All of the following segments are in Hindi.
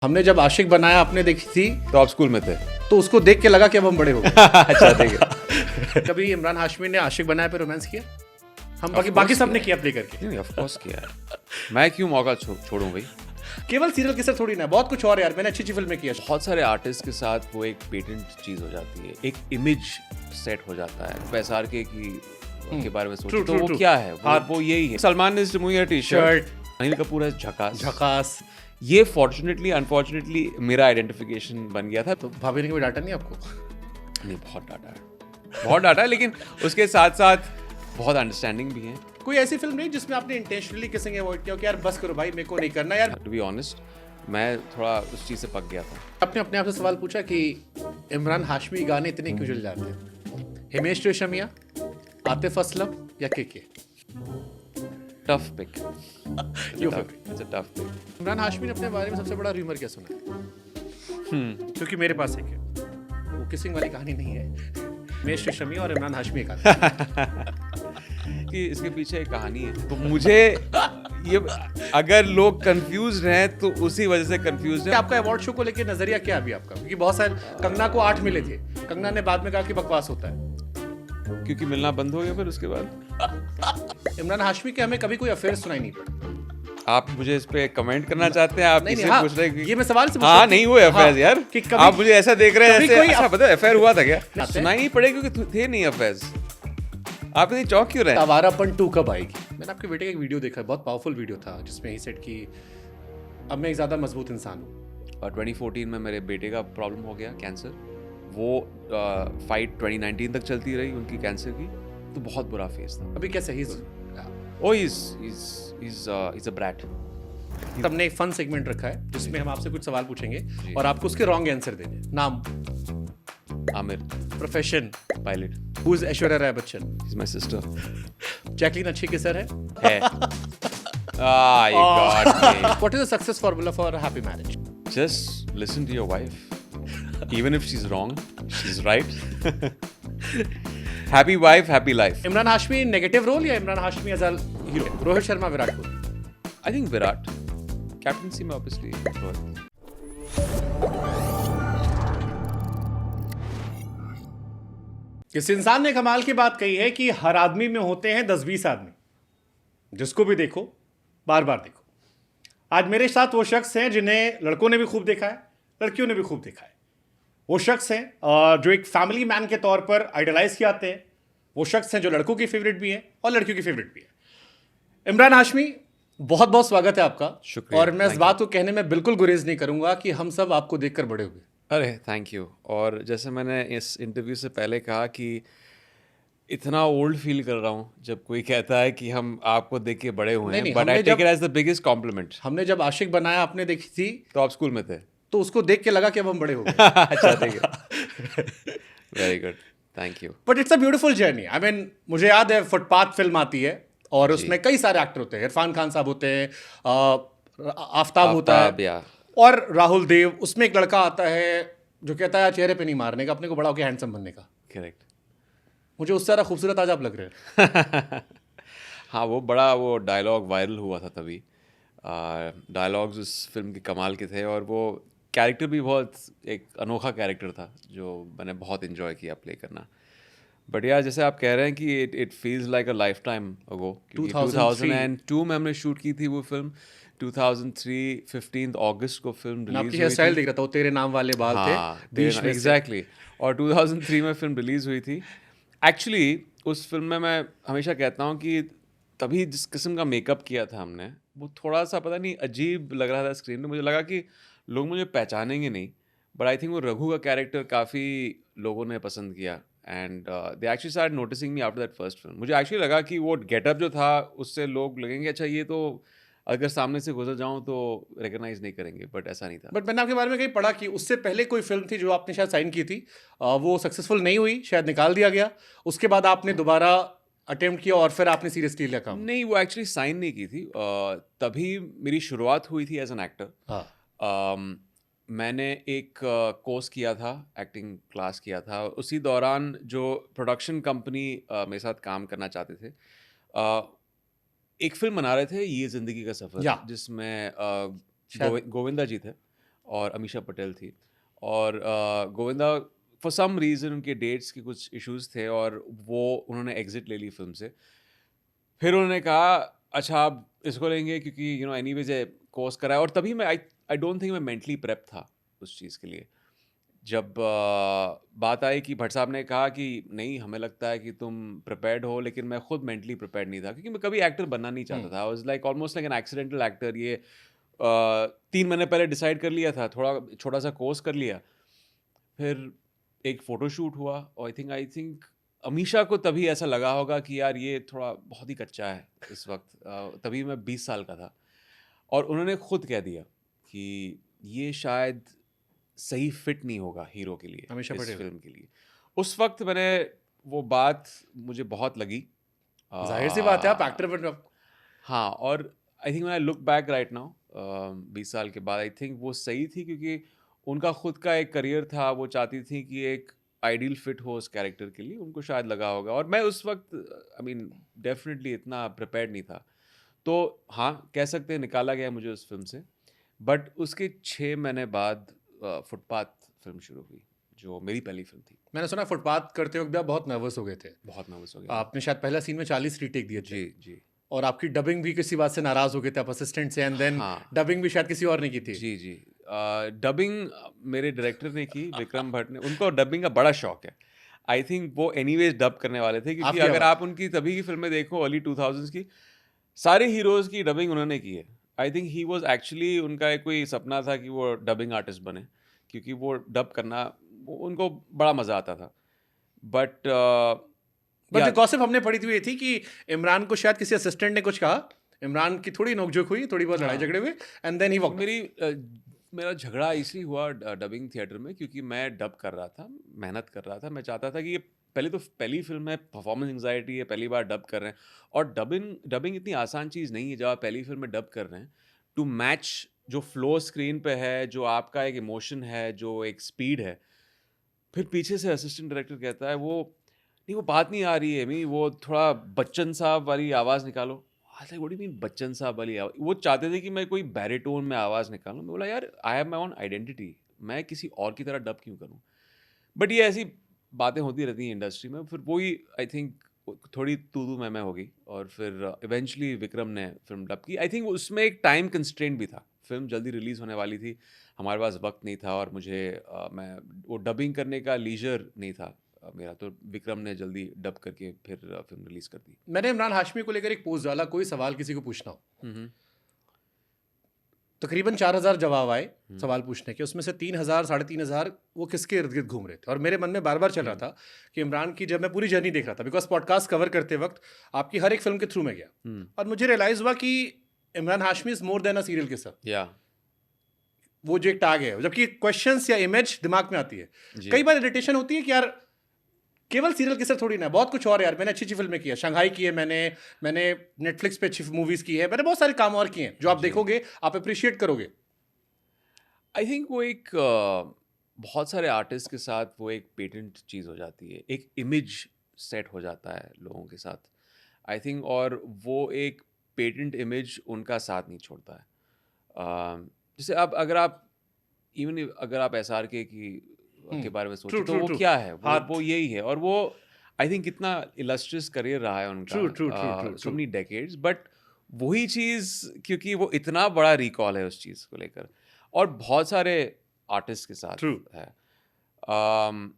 हमने जब आशिक बनाया आपने देखी थी तो आप स्कूल में थे। तो उसको देख के लगा कि अब हम बड़े हो गए। अच्छा ठीक है। कभी इमरान हाशमी ने आशिक बनाया पे रोमांस किया? हम बाकी Of बाकी course सब ने किया। किया प्ले करके। नहीं ऑफ कोर्स किया है। मैं क्यों मौका छोड़ूं भाई। केवल सीरियल किसर थोड़ी ना है, बहुत कुछ और यार। मैंने अच्छी अच्छी फिल्में की है। बहुत सारे आर्टिस्ट के साथ वो एक पेटेंट चीज हो जाती है, एक इमेज सेट हो जाता है। पैसार के बारे में सोचो True, तो true, वो true. क्या है, हाँ। वो यही है। सलमान ने मुझे T shirt, shirt Anil Kapoor है झकास। झकास। ये फॉर्चुनेटली अनफॉर्चुनेटली मेरा आइडेंटिफिकेशन बन गया था। तो भाभी ने कभी डांटा नहीं आपको? नहीं बहुत डाटा है लेकिन उसके साथ साथ बहुत अंडरस्टैंडिंग भी है। कोई ऐसी फिल्म नहीं जिसमें आपने इंटेंशनली किसिंग अवॉइड किया हो कि यार बस करो भाई, मेरे को नहीं करना यार? टू बी ऑनेस्ट मैं थोड़ा उस चीज से पक गया था। आपने अपने आप से सवाल पूछा कि इमरान हाशमी गाने इतने क्यों जल जाते हैं? हिमेश रेशमिया, आतिफ असलम या के? Tough pick. क्यों फिर? It's a tough pick. Imran Hashmi ने अपने बारे में सबसे बड़ा रूमर क्या सुना है? क्योंकि मेरे पास एक है, वो किसिंग वाली कहानी नहीं है, हिमेश रेशमिया और इमरान हाशमी का। कि इसके पीछे एक कहानी है, तो मुझे ये अगर लोग कंफ्यूज हैं तो उसी वजह से कंफ्यूज हैं। आपका अवार्ड शो को लेकर नजरिया क्या अभी आपका? क्योंकि बहुत सारे, कंगना को 8 मिले थे, कंगना ने बाद में कहा कि बकवास होता है। क्योंकि मिलना बंद हो गया फिर उसके बाद। इमरान हाशमी के हमें कभी कोई अफेयर सुनाई नहीं पड़ी। आप मुझे इस पे कमेंट करना चाहते हैं? आप नहीं, किसी हाँ, पूछ रहे हैं ये मैं सवाल से पूछ हाँ रहा हूँ नहीं हुए अफेयर्स हाँ, यार कि कभी- आप मुझे ऐसा देख रहे हैं कभी जैसे कोई अच्छा पता है अफेयर हुआ था क्या? आते? सुनाई नहीं पड़े क्योंकि थे नहीं अफेयर्स। आप इतनी चौंक क्यों रहे? आवारापन 2 कब आएगी? मैंने आपके बेटे का एक वीडियो देखा है, बहुत पावरफुल वीडियो था, जिसमें ही सेट की अब मैं एक ज्यादा मजबूत इंसान हूँ। और 2014 में मेरे बेटे का प्रॉब्लम हो गया, कैंसर। वो फाइट 2019 तक चलती रही उनकी कैंसर की, तो बहुत बुरा फेस था। अभी कैसे ही ओ he's a brat। हमने एक फन सेगमेंट रखा है जिसमें हम आपसे कुछ सवाल पूछेंगे और आपको उसके रॉन्ग आंसर देने। नाम, Aamir, profession, pilot. Who is Aishwarya Rai Bachchan, He's my sister। Jacqueline अच्छी किसर है? You got me। What is the success formula for a happy marriage? Just listen to your wife। Even if she's wrong, she's right। Happy wife, happy life। Imran Hashmi negative role या Imran Hashmi as a hero? Rohit Sharma, Virat Kohli? I think Virat. Captaincy में obviously रोहित। इस इंसान ने कमाल की बात कही है कि हर आदमी में होते हैं 10-20 आदमी, जिसको भी देखो बार बार देखो। आज मेरे साथ वो शख्स हैं जिन्हें लड़कों ने भी खूब देखा है, लड़कियों ने भी खूब देखा है। वो शख्स हैं जो एक फैमिली मैन के तौर पर आइडलाइज किए जाते हैं। वो शख्स हैं जो लड़कों की फेवरेट भी हैं और लड़कियों की फेवरेट भी है। इमरान हाशमी, बहुत बहुत स्वागत है आपका। शुक्रिया, और मैं इस thank बात को कहने में बिल्कुल गुरेज नहीं करूंगा कि हम सब आपको देखकर बड़े हुए। अरे थैंक यू। और जैसे मैंने इस इंटरव्यू से पहले कहा कि इतना ओल्ड फील कर रहा हूँ जब कोई कहता है कि हम आपको देख के बड़े हुए नहीं, हैं, but I take it as the biggest compliment. हमने जब आशिक बनाया आपने देखी थी तो आप स्कूल में थे। तो उसको देख के लगा कि अब हम बड़े हो गए। अच्छा ठीक है। Very good, thank you. But it's a beautiful journey. I mean, मुझे याद है फुटपाथ फिल्म आती है और उसमें कई सारे एक्टर होते हैं। इरफान खान साहब होते हैं, आफ्ताब होता आफ्ताब, है या। और राहुल देव। उसमें एक लड़का आता है जो कहता है चेहरे पे नहीं मारने का, अपने को बड़ा होकर हैंडसम बनने का। करेक्ट। मुझे उससे ज़्यादा खूबसूरत आज आप लग रहे हैं। हाँ वो डायलॉग वायरल हुआ था तभी। डायलॉग्स उस फिल्म के कमाल के थे और वो कैरेक्टर भी बहुत एक अनोखा कैरेक्टर था जो मैंने बहुत इन्जॉय किया प्ले करना। बट यार जैसे आप कह रहे हैं कि it feels like a life time ago. 2002 में हमने शूट की थी वो फिल्म। 2003 15 अगस्त को फिल्म मैं रिलीज आपकी हुई हेयर स्टाइल थी। देख रहा था, वो तेरे नाम वाले बाल थे बीच में से। एग्जैक्टली। और 2003 में फिल्म रिलीज हुई थी। एक्चुअली उस फिल्म में मैं हमेशा कहता हूँ कि तभी जिस किस्म का मेकअप किया था हमने, वो थोड़ा सा पता नहीं अजीब लग रहा था स्क्रीन पे। मुझे लगा कि लोग मुझे पहचानेंगे नहीं, बट आई थिंक वो रघु का कैरेक्टर काफ़ी लोगों ने पसंद किया and they actually start noticing me after that first film. मुझे एक्चुअली लगा कि वो गेटअप जो था उससे लोग लगेंगे अच्छा ये तो अगर सामने से गुजर जाऊं तो रिकग्नाइज नहीं करेंगे, बट ऐसा नहीं था। बट मैंने आपके बारे में कहीं पढ़ा कि उससे पहले कोई फिल्म थी जो आपने शायद साइन की थी, वो सक्सेसफुल नहीं हुई, शायद निकाल दिया गया। उसके बाद आपने दोबारा अटेम्प्ट किया और फिर आपने सीरियसली लिया काम? नहीं, वो एक्चुअली साइन नहीं की थी। तभी मेरी शुरुआत हुई थी एज एन एक्टर। हाँ। मैंने एक कोर्स किया था, एक्टिंग क्लास किया था। उसी दौरान जो प्रोडक्शन कंपनी मेरे साथ काम करना चाहते थे, एक फिल्म बना रहे थे ये ज़िंदगी का सफ़र, या। जिसमें शायद- गोविंदा जी थे और अमीषा पटेल थी, और गोविंदा फॉर सम रीज़न उनके डेट्स के कुछ इश्यूज थे और वो उन्होंने एग्जिट ले ली फिल्म से। फिर उन्होंने कहा अच्छा आप इसको लेंगे क्योंकि एनीवेज कोर्स करा है, और तभी मैं आई डोंट थिंक मैं मेंटली प्रेप था उस चीज़ के लिए। जब बात आई कि भट्ट साहब ने कहा कि नहीं हमें लगता है कि तुम प्रिपेयर्ड हो, लेकिन मैं खुद मेंटली प्रिपेयर्ड नहीं था क्योंकि मैं कभी एक्टर बनना नहीं चाहता था। I was like almost like an accidental actor. ये 3 महीने पहले डिसाइड कर लिया था, थोड़ा छोटा सा कोर्स कर लिया, फिर एक फ़ोटोशूट हुआ और आई थिंक अमीषा को तभी ऐसा लगा होगा कि यार ये थोड़ा बहुत ही कच्चा है इस वक्त। तभी मैं 20 साल का था और उन्होंने खुद कह दिया कि ये शायद सही फिट नहीं होगा हीरो के लिए, अमीषा इस पटेल। फिल्म के लिए। उस वक्त मैंने वो बात मुझे बहुत लगी। जाहिर सी बात है, आप आ, एक्टर बन रहे हो। हाँ, और I think when I look back right now 20 साल के बाद, आई थिंक वो सही थी क्योंकि उनका खुद का एक करियर था, वो चाहती थी कि एक आइडियल फिट हो उस कैरेक्टर के लिए, उनको शायद लगा होगा। और मैं उस वक्त आई मीन डेफिनेटली इतना प्रिपेयर्ड नहीं था, तो हाँ कह सकते हैं निकाला गया मुझे उस फिल्म से। बट उसके 6 महीने बाद फुटपाथ फिल्म शुरू हुई, जो मेरी पहली फिल्म थी। मैंने सुना फुटपाथ करते वक्त भी आप बहुत नर्वस हो गए थे। बहुत नर्वस हो गया। आपने शायद पहला सीन में 40 रीटेक दिए थे। जी जी। और आपकी डबिंग भी किसी बात से नाराज हो गए थे आप असिस्टेंट से, एंड देन हाँ डबिंग भी शायद किसी और ने की थी। जी जी। डबिंग मेरे डायरेक्टर ने की, विक्रम भट्ट ने। उनको डबिंग का बड़ा शौक है। आई थिंक वो एनीवेज डब करने वाले थे क्योंकि आपकी अगर आवाज। आप उनकी तभी की फिल्में देखो अर्ली 2000s की, सारे हीरोज की डबिंग उन्होंने की है। I think he was actually, उनका एक कोई सपना था कि वो डबिंग आर्टिस्ट बने क्योंकि वो डब करना उनको बड़ा मज़ा आता था। बट बट या जो गॉसिप हमने पढ़ी थी वो ये थी कि इमरान को शायद किसी असिस्टेंट ने कुछ कहा, इमरान की थोड़ी नोकझोंक हुई, थोड़ी बहुत लड़ाई हाँ, झगड़े हुए, एंड देन ही वॉकड। मेरा झगड़ा इसलिए हुआ डबिंग थिएटर में क्योंकि मैं डब कर रहा था, मेहनत कर रहा था। मैं चाहता था कि ये पहली फिल्म है, परफॉर्मेंस एंग्जाइटी है, पहली बार डब कर रहे हैं, और डबिंग इतनी आसान चीज़ नहीं है जब आप पहली फिल्म में डब कर रहे हैं। टू मैच जो फ्लो स्क्रीन पे है, जो आपका एक इमोशन है, जो एक स्पीड है, फिर पीछे से असिस्टेंट डायरेक्टर कहता है वो नहीं, वो बात नहीं आ रही है मी, वो थोड़ा बच्चन साहब वाली आवाज़ निकालो। I like what do you mean Bachchan साहब वाली आवाज़? वो चाहते थे कि मैं कोई बैरिटोन में आवाज़ निकालूं। मैं बोला यार I have my own identity, मैं किसी और की तरह डब क्यों करूं? बट ये ऐसी बातें होती रहती हैं इंडस्ट्री में। फिर वही आई थिंक थोड़ी तू मैं होगी, और फिर इवेंचुअली विक्रम ने फिल्म डब की। आई थिंक उसमें एक टाइम कंस्ट्रेंट भी था, फिल्म जल्दी रिलीज़ होने वाली थी, हमारे पास वक्त नहीं था, और मुझे मैं वो डबिंग करने का लीजर नहीं था मेरा, तो विक्रम ने जल्दी डब करके फिर फिल्म रिलीज़ कर दी। मैंने इमरान हाशमी को लेकर एक पोस्ट डाला, कोई सवाल किसी को पूछना हो, हम्म तकरीबन 4000 जवाब आए सवाल पूछने के, उसमें से 3000 3,500 वो किसके इर्द गिर्द घूम रहे थे। और मेरे मन में बार बार चल रहा था कि इमरान की, जब मैं पूरी जर्नी देख रहा था, बिकॉज पॉडकास्ट कवर करते वक्त आपकी हर एक फिल्म के थ्रू में गया, और मुझे रियलाइज हुआ कि Imran Hashmi is more than a serial kisser. या वो जो एक टैग है, जबकि क्वेश्चंस या इमेज दिमाग में आती है। जी। कई बार इरिटेशन होती है कि यार केवल सीरियल किसर थोड़ी ना है, बहुत कुछ और है यार। मैंने अच्छी अच्छी फिल्में की है, शंघाई की है मैंने, मैंने नेटफ्लिक्स पे अच्छी मूवीज की है, मैंने बहुत सारे काम और किए हैं जो आप देखोगे आप अप्रिशिएट करोगे। आई थिंक वो एक बहुत सारे आर्टिस्ट के साथ वो एक पेटेंट चीज़ हो जाती है, एक इमेज सेट हो जाता है लोगों के साथ, आई थिंक, और वो एक पेटेंट इमेज उनका साथ नहीं छोड़ता है। जैसे अब अगर आप एस आर के बारे में ट्रू सोचो तो ट्रू वो ट्रू। क्या है, हाथ। वो यही है, और वो आई थिंक कितना इलस्ट्रियस करियर रहा है उनका, true true true true so true. Many decades. But वही चीज़, क्योंकि वो इतना बड़ा रिकॉल है उस चीज़ को लेकर, और बहुत सारे आर्टिस्ट के साथ ट्रू। है। um,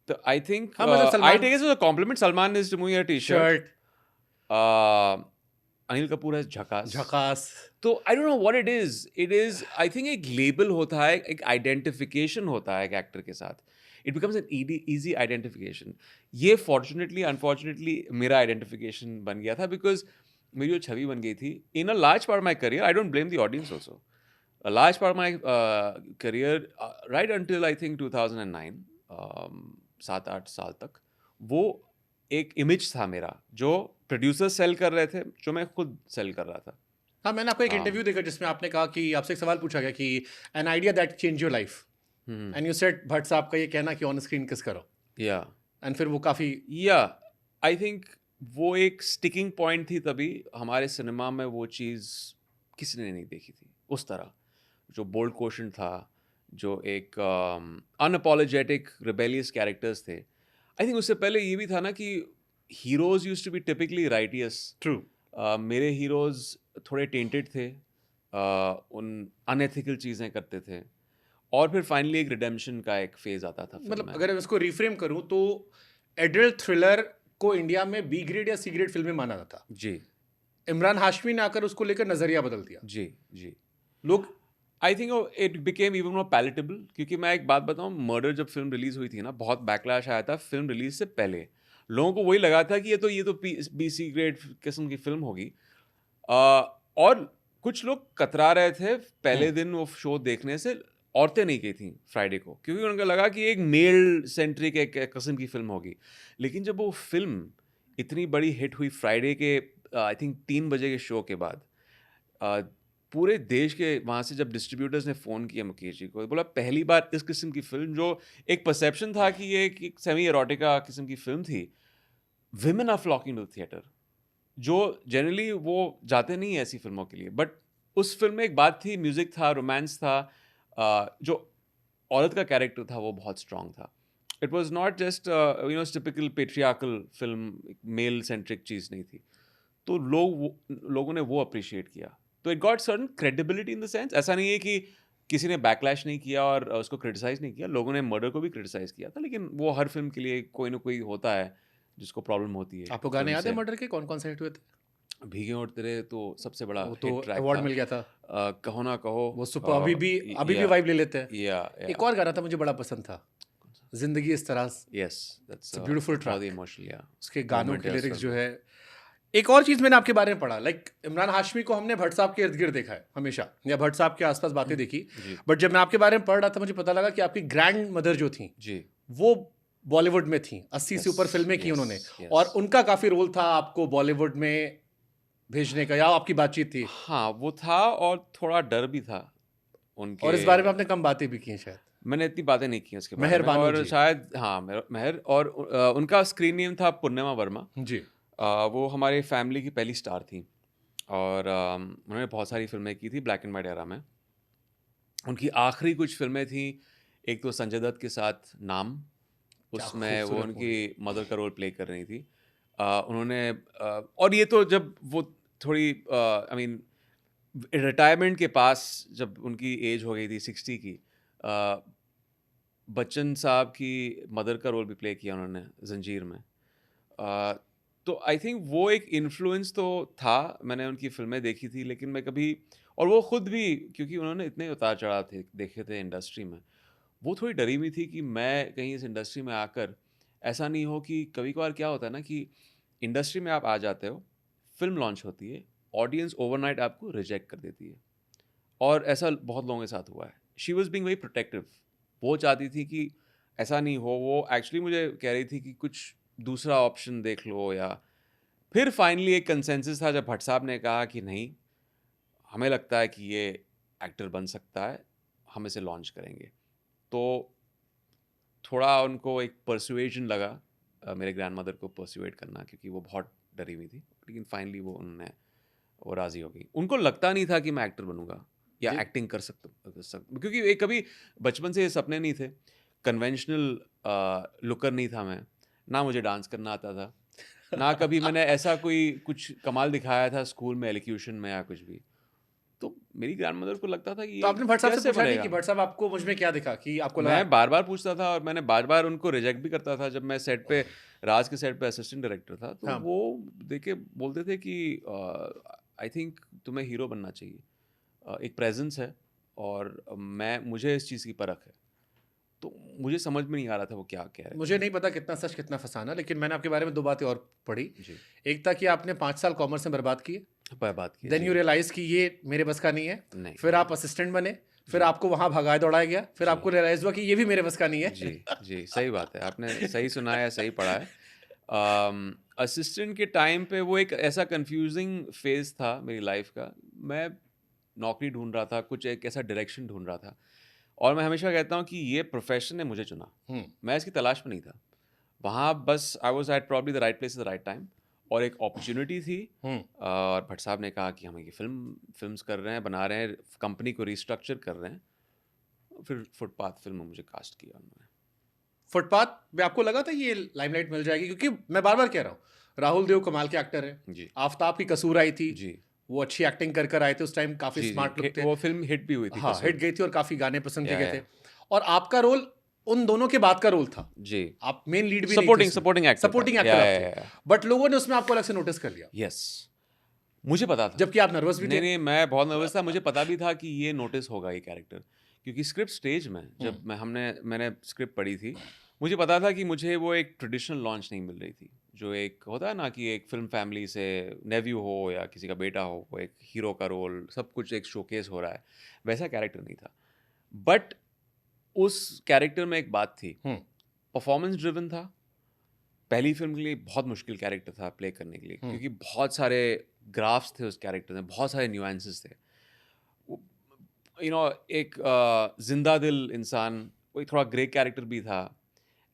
तो आई थिंक हाँ मतलब I Salman take it as a compliment. Salman is removing a T shirt. Shirt Anil Kapoor है झकास। झकास। तो I don't know what it is I think एक लेबल होता है, एक आइडेंटिफिकेशन होता है एक एक्टर के साथ। It becomes an easy identification. ये फॉर्चुनेटली अनफॉर्चुनेटली मेरा आइडेंटिफिकेशन बन गया था, बिकॉज मेरी जो छवि बन गई थी in a large part my career, I don't blame the audience also, a large part of my career, right until I think 2009, 7-8 साल तक, वो एक इमेज था मेरा जो प्रोड्यूसर सेल कर रहे थे, जो मैं खुद सेल कर रहा था। हाँ, मैंने आपको एक um, इंटरव्यू देखा जिसमें आपने कहा कि आपसे एक सवाल पूछा गया कि an idea that change your life, and you said Bhatt साहब का ये कहना कि ऑन स्क्रीन किस करो, या एंड फिर वो काफी। आई थिंक वो एक स्टिकिंग पॉइंट थी, तभी हमारे सिनेमा में वो चीज़ किसी ने नहीं देखी थी उस तरह, जो बोल्ड क्वेश्चन था, जो एक अनअपोलोजेटिक रिबेलियस कैरेक्टर्स थे। आई थिंक उससे पहले ये भी था ना कि heroes used to be typically righteous. True. मेरे हीरोज थोड़े टेंटेड थे, उन अनएथिकल चीज़ें करते थे, और फिर फाइनली एक रिडेम्पशन का एक फेज आता था फिल्म मतलब में। अगर मैं इसको रिफ्रेम करूं तो एडल्ट थ्रिलर को इंडिया में बी ग्रेड या सी ग्रेड फिल्म में माना जाता। जी इमरान हाशमी ने आकर उसको लेकर नजरिया बदल दिया। जी जी। लोग I think it became even more palatable, क्योंकि मैं एक बात बताऊं, मर्डर जब फिल्म रिलीज हुई थी ना, बहुत बैकलैश आया था फिल्म रिलीज से पहले। लोगों को वही लगा था कि ये तो बी सी ग्रेड किस्म की फिल्म होगी। और कुछ लोग कतरा रहे थे पहले दिन वो शो देखने से। औरतें नहीं गई थी फ्राइडे को, क्योंकि उनको लगा कि एक मेल सेंट्रिक एक किस्म की फिल्म होगी। लेकिन जब वो फिल्म इतनी बड़ी हिट हुई फ्राइडे के आई थिंक 3 बजे के शो के बाद, अ, पूरे देश के वहाँ से जब डिस्ट्रीब्यूटर्स ने फ़ोन किया मुकेश जी को, बोला पहली बार इस किस्म की फ़िल्म, जो एक परसेप्शन था कि ये एक सेमी एरोटिका किस्म की फ़िल्म थी, women are flocking to the theatre, जो जनरली वो जाते नहीं हैं ऐसी फिल्मों के लिए। बट उस फिल्म में एक बात थी, म्यूज़िक था, रोमांस था, जो औरत का कैरेक्टर था वो बहुत स्ट्रांग था। It was not just typical patriarchal film, male centric चीज़ नहीं थी। तो लोगों ने वो अप्रिशिएट किया, तो it got certain credibility in the sense. ऐसा नहीं है कि किसी ने बैकलैश नहीं किया और उसको क्रिटिसाइज नहीं किया, लोगों ने मर्डर को भी क्रिटिसाइज किया था, लेकिन वो हर फिल्म के लिए कोई ना कोई होता है जिसको प्रॉब्लम होती है आपको गाने फिल्म याद है से। मर्डर के कौन कौन से हिट हुए थे? भीगे और तेरे तो सबसे बड़ा वो तो हिट ट्रैक अवार्ड था। मिल गया था। कहो ना कहो, वो सुपर, अभी भी या वाइब ले लेते हैं। या एक और गाना था मुझे बड़ा पसंद था, जिंदगी इस तरह। Yes, that's It's a beautiful बहुत ही track. इमोशनल, या उसके गानों मोमेंट के है उस लिरिक्स फिल्म जो में। है। एक और चीज मैंने आपके बारे में पढ़ा, लाइक इमरान हाशमी को हमने भट्ट साहब के इर्द गिर्द देखा है हमेशा, या भट्ट साहब के आसपास बातें देखी। जी बट जब मैं आपके बारे में पढ़ रहा था मुझे पता लगा कि आपकी ग्रैंड मदर जो थी जी। वो बॉलीवुड में थी, 80 से यस ऊपर फिल्में की यस उन्होंने। और यस। उनका काफी रोल था आपको बॉलीवुड में भेजने का, या आपकी बातचीत थी? हाँ, वो था, और थोड़ा डर भी था और उनके। इस बारे में आपने कम बातें भी की हैं शायद। मैंने इतनी बातें नहीं की उसके बारे मेहर में, बानो और जी। शायद हाँ, मेहर, और उनका स्क्रीन नेम था पूर्णिमा वर्मा। जी। वो हमारे फैमिली की पहली स्टार थी, और उन्होंने बहुत सारी फिल्में की थी ब्लैक एंड वाइट एरा में। उनकी आखिरी कुछ फिल्में थी, एक तो संजय दत्त के साथ नाम, क्या उसमें वो खूबसूरत उनकी मूवी है। मदर का रोल प्ले कर रही थी। उन्होंने और ये तो जब वो थोड़ी आई मीन रिटायरमेंट के पास, जब उनकी एज हो गई थी 60 की, अ, बच्चन साहब की मदर का रोल भी प्ले किया उन्होंने जंजीर में। अ, तो आई थिंक वो एक इन्फ्लुएंस तो था, मैंने उनकी फिल्में देखी थी, लेकिन मैं कभी, और वो खुद भी, क्योंकि उन्होंने इतने उतार चढ़ाव थे देखे थे इंडस्ट्री में, वो थोड़ी डरी हुई थी कि मैं कहीं इस इंडस्ट्री में आकर ऐसा नहीं हो कि कभी कभार क्या होता है ना कि इंडस्ट्री में आप आ जाते हो, फिल्म लॉन्च होती है, ऑडियंस ओवरनाइट आपको रिजेक्ट कर देती है, और ऐसा बहुत लोगों के साथ हुआ है। She was being very protective, वो चाहती थी कि ऐसा नहीं हो। वो एक्चुअली मुझे कह रही थी कि कुछ दूसरा ऑप्शन देख लो, या फिर फाइनली एक कंसेंसस था जब भट्ट साहब ने कहा कि नहीं, हमें लगता है कि ये एक्टर बन सकता है, हम इसे लॉन्च करेंगे। तो थोड़ा उनको एक परसुएशन लगा, मेरे ग्रैंडमदर को परसुएट करना, क्योंकि वो बहुत डरी हुई थी, लेकिन फाइनली वो राज़ी हो गई। उनको लगता नहीं था कि मैं एक्टर बनूंगा या जी। एक्टिंग कर क्योंकि एक कभी बचपन से ये सपने नहीं थे। कन्वेंशनल लुकर नहीं था मैं, ना मुझे डांस करना आता था, ना कभी मैंने ऐसा कोई कुछ कमाल दिखाया था स्कूल में एलोक्यूशन में या कुछ भी। तो मेरी ग्रैंडमदर को लगता था कि तो ये आपने भट्ट साहब से कैसे पूछा नहीं बनेगा। कि भट्ट साहब आपको मुझ में क्या दिखा कि आपको लगा? मैं बार बार पूछता था, और मैंने बार बार उनको रिजेक्ट भी करता था। जब मैं सेट पे, राज के सेट पे असिस्टेंट डायरेक्टर था, तो हाँ। वो देखे बोलते थे कि आई थिंक तुम्हें हीरो बनना चाहिए, एक प्रेजेंस है, और मुझे इस चीज़ की परख है। तो मुझे समझ में नहीं आ रहा था वो क्या कह रहे मुझे थे। नहीं पता कितना सच कितना फसाना, लेकिन मैंने आपके बारे में दो बातें और पढ़ी। जी, एक था कि आपने 5 साल कॉमर्स में बर्बाद किए, पर बात की देन जी। यू रियलाइज कि ये मेरे बस का नहीं है। नहीं फिर नहीं आप असिस्टेंट बने, फिर जी आपको वहां भगाया दौड़ाया गया, फिर जी आपको रियलाइज हुआ कि ये भी मेरे बस का नहीं जी है। जी, सही बात है, आपने सही सुना है, सही पढ़ा है। असिस्टेंट के टाइम पे वो एक ऐसा कंफ्यूजिंग फेज था मेरी लाइफ का। मैं नौकरी ढूंढ रहा था, कुछ एक ऐसा डायरेक्शन ढूंढ रहा था, और मैं हमेशा कहता हूँ कि ये प्रोफेशन ने मुझे चुना, हम्म। मैं इसकी तलाश में नहीं था। वहाँ बस I was at probably the right place at the right time, और एक अपॉर्चुनिटी थी। हम्म। और भट्ट साहब ने कहा कि हम ये फिल्म्स कर रहे हैं, बना रहे हैं, कंपनी को रिस्ट्रक्चर कर रहे हैं, फिर फुटपाथ फिल्म में मुझे कास्ट किया उन्होंने। फुटपाथ में आपको लगा था ये लाइमलाइट मिल जाएगी? क्योंकि मैं बार बार कह रहा हूँ, राहुल देव कमाल के एक्टर है। जी आफ्ताब की कसूर आई थी, जी वो अच्छी एक्टिंग कर कर आए थे उस टाइम, काफी जी स्मार्ट लुक जी थे। वो फिल्म हिट भी हुई थी हाँ, कसूर। हिट गई थी और काफी गाने पसंद किए या, गए थे। और आपका रोल उन दोनों के बाद का रोल था, जी आप मेन लीड भी सपोर्टिंग नहीं थे, सपोर्टिंग एक्टर सपोर्टिंग एक्टर आप थे, बट लोगों ने उसमें आपको अलग से नोटिस कर लिया, यस मुझे पता था। जबकि आप नर्वस भी नहीं थे। नहीं मैं बहुत नर्वस था, मुझे पता भी था कि ये नोटिस होगा ये कैरेक्टर, क्योंकि स्क्रिप्ट स्टेज में जब मैंने स्क्रिप्ट पढ़ी थी, मुझे पता था कि मुझे वो एक ट्रेडिशनल लॉन्च नहीं मिल रही थी, जो एक होता है ना कि एक फिल्म फैमिली से नेव्यू हो या किसी का बेटा हो, वो एक हीरो का रोल सब कुछ एक शोकेस हो रहा है, वैसा कैरेक्टर नहीं था। बट उस कैरेक्टर में एक बात थी, परफॉर्मेंस ड्रिवन था। पहली फिल्म के लिए बहुत मुश्किल कैरेक्टर था प्ले करने के लिए, क्योंकि बहुत सारे ग्राफ्स थे उस कैरेक्टर में, बहुत सारे न्यूएंसेस थे। एक जिंदा दिल इंसान, कोई थोड़ा ग्रे कैरेक्टर भी था,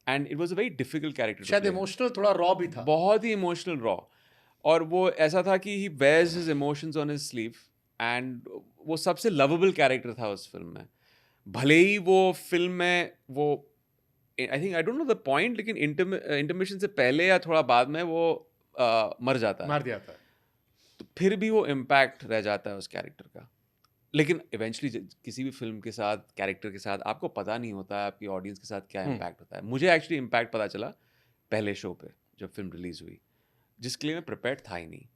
and it was a very difficult character. शायद इमोशनल, थोड़ा रॉ भी था, बहुत ही इमोशनल रॉ, और वो ऐसा था कि he wears his emotions on his sleeve, and वो सबसे लवेबल कैरेक्टर था उस फिल्म में। भले ही वो फिल्म में वो आई डोंट नो द पॉइंट, लेकिन इंटरमिशन से पहले या थोड़ा बाद में वो मर जाता है, मार दिया था। तो फिर भी वो इम्पैक्ट रह जाता है उस कैरेक्टर का। लेकिन इवेंचुअली किसी भी फिल्म के साथ, कैरेक्टर के साथ, आपको पता नहीं होता है आपकी ऑडियंस के साथ क्या इम्पैक्ट होता है। मुझे एक्चुअली इम्पैक्ट पता चला पहले शो पे जब फिल्म रिलीज हुई, जिसके लिए मैं प्रिपेयर्ड था ही नहीं।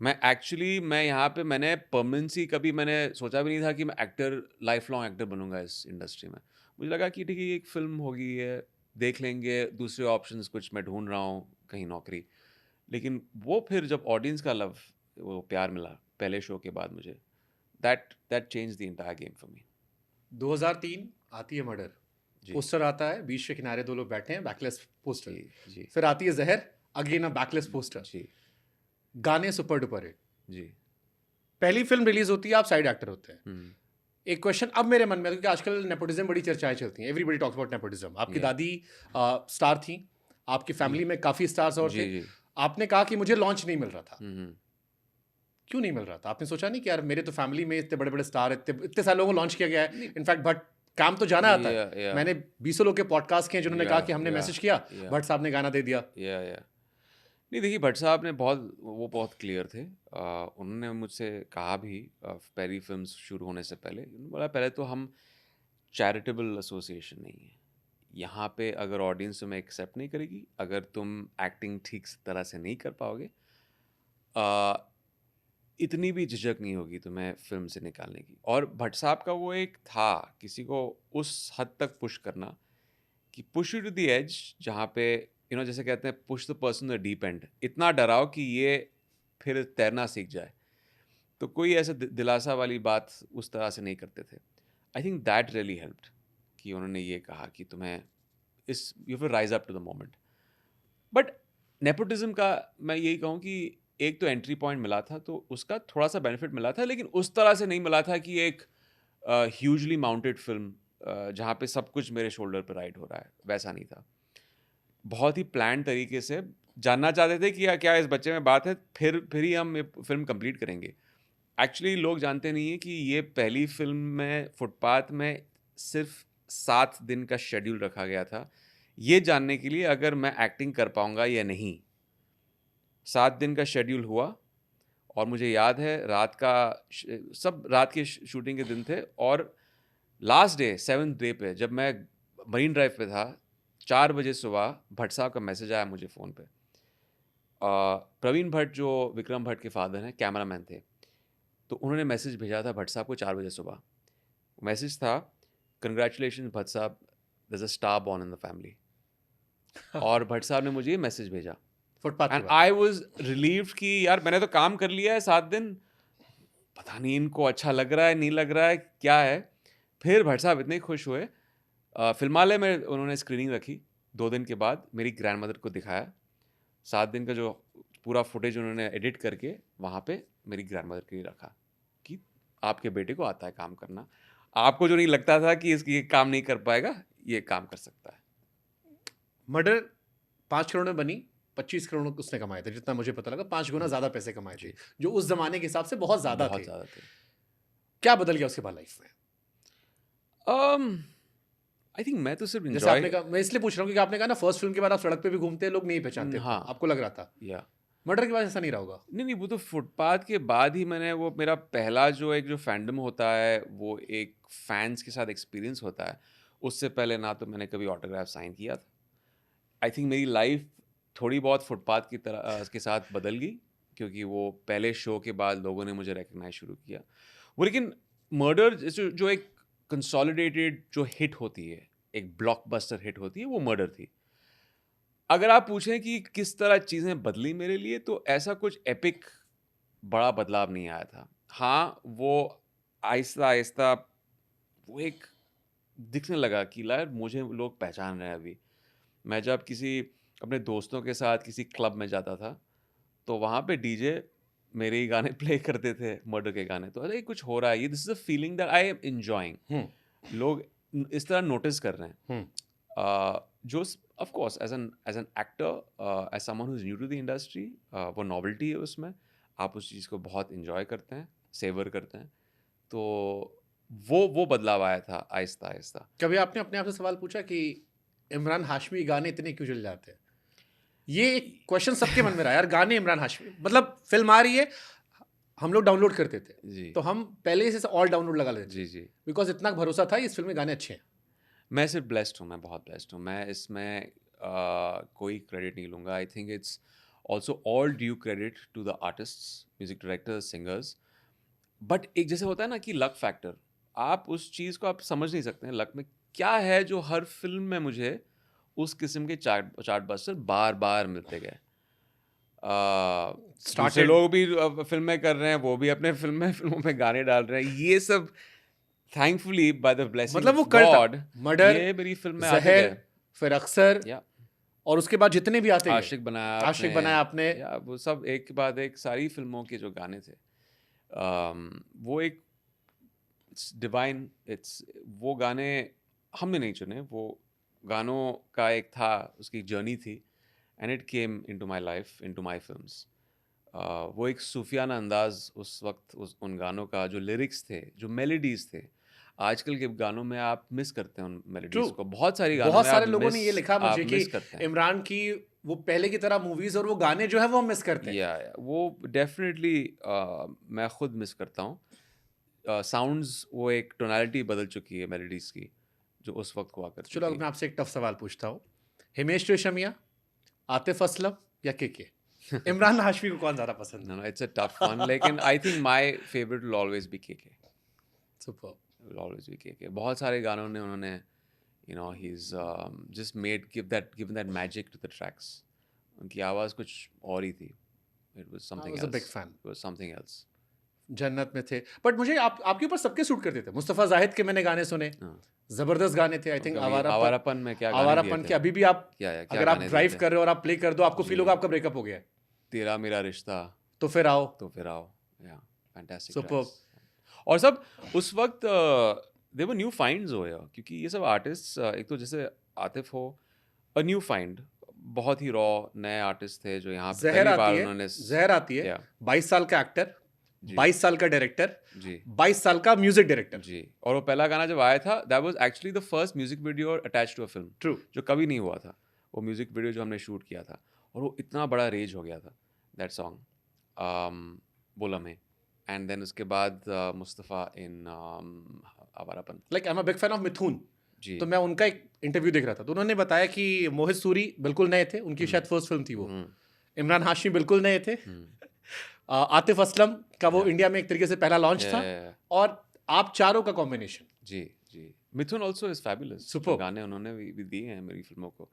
मैं यहाँ पे मैंने परमानेंसी कभी मैंने सोचा भी नहीं था कि मैं एक्टर, लाइफ लॉन्ग एक्टर बनूंगा इस इंडस्ट्री में। मुझे लगा कि ठीक है एक फिल्म होगी, है देख लेंगे, दूसरे ऑप्शंस कुछ मैं ढूंढ रहा हूँ कहीं नौकरी। लेकिन वो फिर जब ऑडियंस का लव, वो प्यार मिला पहले शो के बाद मुझे, that changed the entire game for me. 2003 आती है मर्डर, जी पोस्टर आता है, बीच के किनारे दो लोग बैठे हैं, बैकलेस पोस्टर। जी जी फिर आती है जहर, अगेन अ बैकलेस पोस्टर। जी गाने सुपर डुपर हिट। जी पहली फिल्म रिलीज होती है, आप साइड एक्टर होते हैं। एक क्वेश्चन अब मेरे मन में, क्योंकि आजकल नेपोटिज्म बड़ी चर्चाएं चलती हैं, एवरीबॉडी टॉक्स अबाउट नेपोटिज्म। आपकी Yeah. दादी स्टार थी, आपकी फैमिली में काफी स्टार्स और जी थे। जी आपने कहा कि मुझे लॉन्च नहीं मिल रहा था, हम्म क्यों नहीं मिल रहा था? आपने सोचा नहीं कि यार मेरे तो फैमिली में इतने बड़े बड़े स्टार, इतने सारे लोगों को लॉन्च किया गया है, इनफैक्ट भट्ट काम तो जाना आता Yeah, है। yeah. मैंने 20 लोग के पॉडकास्ट किए जिन्होंने कहा कि हमने Yeah, मैसेज किया, yeah. भट्ट साहब ने गाना दे दिया। या नहीं, देखिए भट्ट साहब ने बहुत क्लियर थे। उन्होंने मुझसे कहा भी पहली फिल्म शुरू होने से पहले, उन्होंने बोला पहले तो हम चैरिटेबल एसोसिएशन नहीं है यहाँ पे, अगर ऑडियंस तुम्हें एक्सेप्ट नहीं करेगी, अगर तुम एक्टिंग ठीक तरह से नहीं कर पाओगे, इतनी भी झिझक नहीं होगी तुम्हें फिल्म से निकालने की। और भट्ट साहब का वो एक था किसी को उस हद तक पुश करना कि push you to the edge, जहाँ पे जैसे कहते हैं push the person the deep end, इतना डराओ कि ये फिर तैरना सीख जाए। तो कोई ऐसा दिलासा वाली बात उस तरह से नहीं करते थे। I think that really helped कि उन्होंने ये कहा कि तुम्हें you will rise up to the moment. But nepotism का मैं यही कहूँ कि एक तो एंट्री पॉइंट मिला था, तो उसका थोड़ा सा बेनिफिट मिला था, लेकिन उस तरह से नहीं मिला था कि एक ह्यूजली माउंटेड फिल्म जहाँ पे सब कुछ मेरे शोल्डर पर राइड हो रहा है, वैसा नहीं था। बहुत ही प्लान तरीके से जानना चाहते थे कि क्या इस बच्चे में बात है, फिर ही हम ये फिल्म कंप्लीट करेंगे। एक्चुअली लोग जानते नहीं हैं कि ये पहली फिल्म में फुटपाथ में सिर्फ 7 दिन का शेड्यूल रखा गया था, ये जानने के लिए अगर मैं एक्टिंग कर पाऊंगा या नहीं। 7 दिन का शेड्यूल हुआ, और मुझे याद है सब रात के शूटिंग के दिन थे, और लास्ट डे 7th डे पे जब मैं मरीन ड्राइव पे था, 4 बजे सुबह भट्ट साहब का मैसेज आया मुझे फ़ोन पे। प्रवीण भट्ट जो विक्रम भट्ट के फादर हैं, कैमरामैन थे, तो उन्होंने मैसेज भेजा था भट्ट साहब को 4 बजे सुबह। मैसेज था, congratulation Bhatt sahab, there is a star born in the family. और भट्ट साहब ने मुझे ये मैसेज भेजा, Footpath and I was relieved कि यार मैंने तो काम कर लिया है 7 दिन, पता नहीं इनको अच्छा लग रहा है नहीं लग रहा है क्या है। फिर भट्ट साहब इतने खुश हुए, फिल्मालय में उन्होंने स्क्रीनिंग रखी, 2 दिन के बाद मेरी ग्रैंडमदर को दिखाया, 7 दिन का जो पूरा फुटेज उन्होंने एडिट करके वहाँ पे मेरी ग्रैंडमदर के लिए रखा कि आपके बेटे को आता है काम करना, आपको जो नहीं लगता था कि ये काम नहीं कर पाएगा, ये काम कर सकता है। मर्डर 5 करोड़ में बनी, 25 करोड़ उसने कमाए थे, जितना मुझे पता लगा। 5 गुना ज्यादा पैसे कमाए थे, जो उस जमाने के हिसाब से बहुत ज्यादा थे। थे। क्या बदल गया उसके बाद लाइफ में? आई थिंक मैं तो सिर्फ जैसे आपने एंजॉय कहा, मैं इसलिए पूछ रहा हूँ क्योंकि आपने कहा ना फर्स्ट फिल्म के बाद आप सड़क पे भी घूमते हैं, लोग नहीं पहचानते थे, हाँ। आपको लग रहा था। या मर्डर के बाद ऐसा नहीं रहा होगा। नहीं वो तो फुटपाथ के बाद ही मैंने वो मेरा पहला जो फैंडम होता है वो एक फैंस के साथ एक्सपीरियंस होता है। उससे पहले ना तो मैंने कभी ऑटोग्राफ साइन किया था। आई थिंक मेरी लाइफ थोड़ी बहुत फुटपाथ की तरह के साथ बदल गई, क्योंकि वो पहले शो के बाद लोगों ने मुझे रिकग्नाइज शुरू किया। वो लेकिन मर्डर जो एक कंसोलिडेटेड जो हिट होती है, एक ब्लॉकबस्टर हिट होती है, वो मर्डर थी। अगर आप पूछें कि किस तरह चीज़ें बदली मेरे लिए, तो ऐसा कुछ एपिक बड़ा बदलाव नहीं आया था। हाँ, वो आहिस्ता-आहिस्ता वो एक दिखने लगा कि यार मुझे लोग पहचान रहे हैं अभी। मैं जब किसी अपने दोस्तों के साथ किसी क्लब में जाता था, तो वहाँ पे डीजे मेरे ही गाने प्ले करते थे, मर्डर के गाने। तो अरे कुछ हो रहा है, ये this is a feeling that I am enjoying. लोग इस तरह नोटिस कर रहे हैं। जो of course as an actor, as someone who is new to the industry, वो नॉवेल्टी है उसमें। आप उस चीज़ को बहुत एंजॉय करते हैं, सेवर करते हैं। तो वो बदलाव आया था आहिस्ता आहिस्ता। कभी आपने अपने आप से सवाल पूछा कि इमरान हाशमी गाने इतने क्यों चल जाते हैं? ये एक क्वेश्चन सबके मन में रहा यार, गाने इमरान हाशमी, मतलब फिल्म आ रही है, हम लोग डाउनलोड करते थे, जी तो हम पहले से ऑल डाउनलोड लगा लेते थे, जी जी। बिकॉज इतना भरोसा था इस फिल्म में गाने अच्छे हैं। मैं सिर्फ ब्लेस्ड हूँ, मैं बहुत ब्लेस्ड हूँ। मैं इसमें कोई क्रेडिट नहीं लूँगा। I think it's also all due credit to the artists, music directors, singers. But एक जैसे होता है ना कि लक फैक्टर, आप उस चीज़ को आप समझ नहीं सकते हैं लक में क्या है, जो हर फिल्म में मुझे उस किस्म के चार्ट बस्टर बार बार मिलते गए। दूसरे Started- लोग भी फिल्में कर रहे हैं, वो भी अपने फिल्मों में गाने डाल रहे हैं, ये सब थैंकफुली बाय द ब्लेसिंग मतलब वो ऑफ कल्ट था। गॉड मर्डर, ये मेरी फिल्म में आते जहर, गए। फिर अक्सर, या और उसके बाद जितने भी आते गए, आशिक बनाया आशिक बनाया आपने, या वो सब एक के बाद एक सारी फिल्मों के जो गाने थे, वो एक डिवाइन, इट्स वो गाने हमने नहीं चुने, वो गानों का एक था, उसकी जर्नी थी, and it came into my life, into my films. वो एक सूफियाना अंदाज उस वक्त उन गानों का, जो लिरिक्स थे, जो मेलोडीज थे, आजकल के गानों में आप मिस करते हैं उन मेलोडीज को। बहुत सारी गानों बहुत में सारे लोगों ने ये लिखा मुझे कि मिस करते हैं। इमरान की वो पहले की तरह मूवीज और वो गाने जो है वो हम मिस करते हैं। या वो डेफिनेटली मैं खुद मिस करता हूँ। साउंड्स, वो एक टोनालिटी बदल चुकी है मेलोडीज की, जो उस वक्त हुआ करती चलो, अब थी। मैं आपसे एक टफ सवाल पूछता हूँ, हिमेश रेशमिया, आतिफ असलम या के इमरान हाशमी को कौन ज्यादा पसंद है? No, it's a tough one. लेकिन I think my favorite will always be KK. Super. Will always be KK. बहुत सारे गानों ने उन्होंने, he's just given that magic to the tracks. उनकी आवाज़ कुछ और ही थी. It was something was a else. big fan. It was something else. जन्नत में थे, बट मुझे आपके ऊपर सबके सूट करते थे। मुस्तफा जाहिद के मैंने गाने सुने, हाँ। जबरदस्त गाने थे। आई थिंक कभी आवारापन में क्या गाने दिए आवारापन थे? के अभी भी आप क्या अगर आप गाने दिए ड्राइव थे? कर रहे हो और आप प्ले कर दो, आपको फील जी। होगा आपका ब्रेकअप हो गया है। तेरा मेरा रिश्ता, तो फिर आओ, तो फिर आओ। Yeah, fantastic Superb. tracks. और सब उस वक्त दे वर न्यू फाइंड्स हो, या क्योंकि ये सब आर्टिस्ट, एक तो जैसे आतिफ हो, अ न्यू फाइंड, बहुत ही रॉ नए आर्टिस्ट थे जो यहाँ पे जहर पहली बार आती है, उन्होंने जहर आती है, Yeah. 22 साल का एक्टर, जी। 22 साल का डायरेक्टर, जी 22 साल का म्यूजिक डायरेक्टर। जी। और वो पहला गाना जब आया था, that was actually the first music video attached to a film, true. जो कभी नहीं हुआ था। वो म्यूजिक वीडियो जो हमने शूट किया था, और वो इतना बड़ा रेज हो गया था दैट सॉन्ग, बोला में। एंड देन उसके बाद Mustafa in Awarapan. Like I am a big fan of Mithun, ji. तो मैं उनका एक इंटरव्यू देख रहा था, तो उन्होंने बताया कि मोहित सूरी बिल्कुल नए थे, उनकी शायद फर्स्ट फिल्म थी वो। इमरान हाशमी बिल्कुल नए थे। आतिफ असलम का वो इंडिया में एक तरीके से पहला लॉन्च था, और आप चारों का कॉम्बिनेशन। जी जी। Mithun also is fabulous. Superb. गाने उन्होंने भी दिए हैं मेरी फिल्मों को।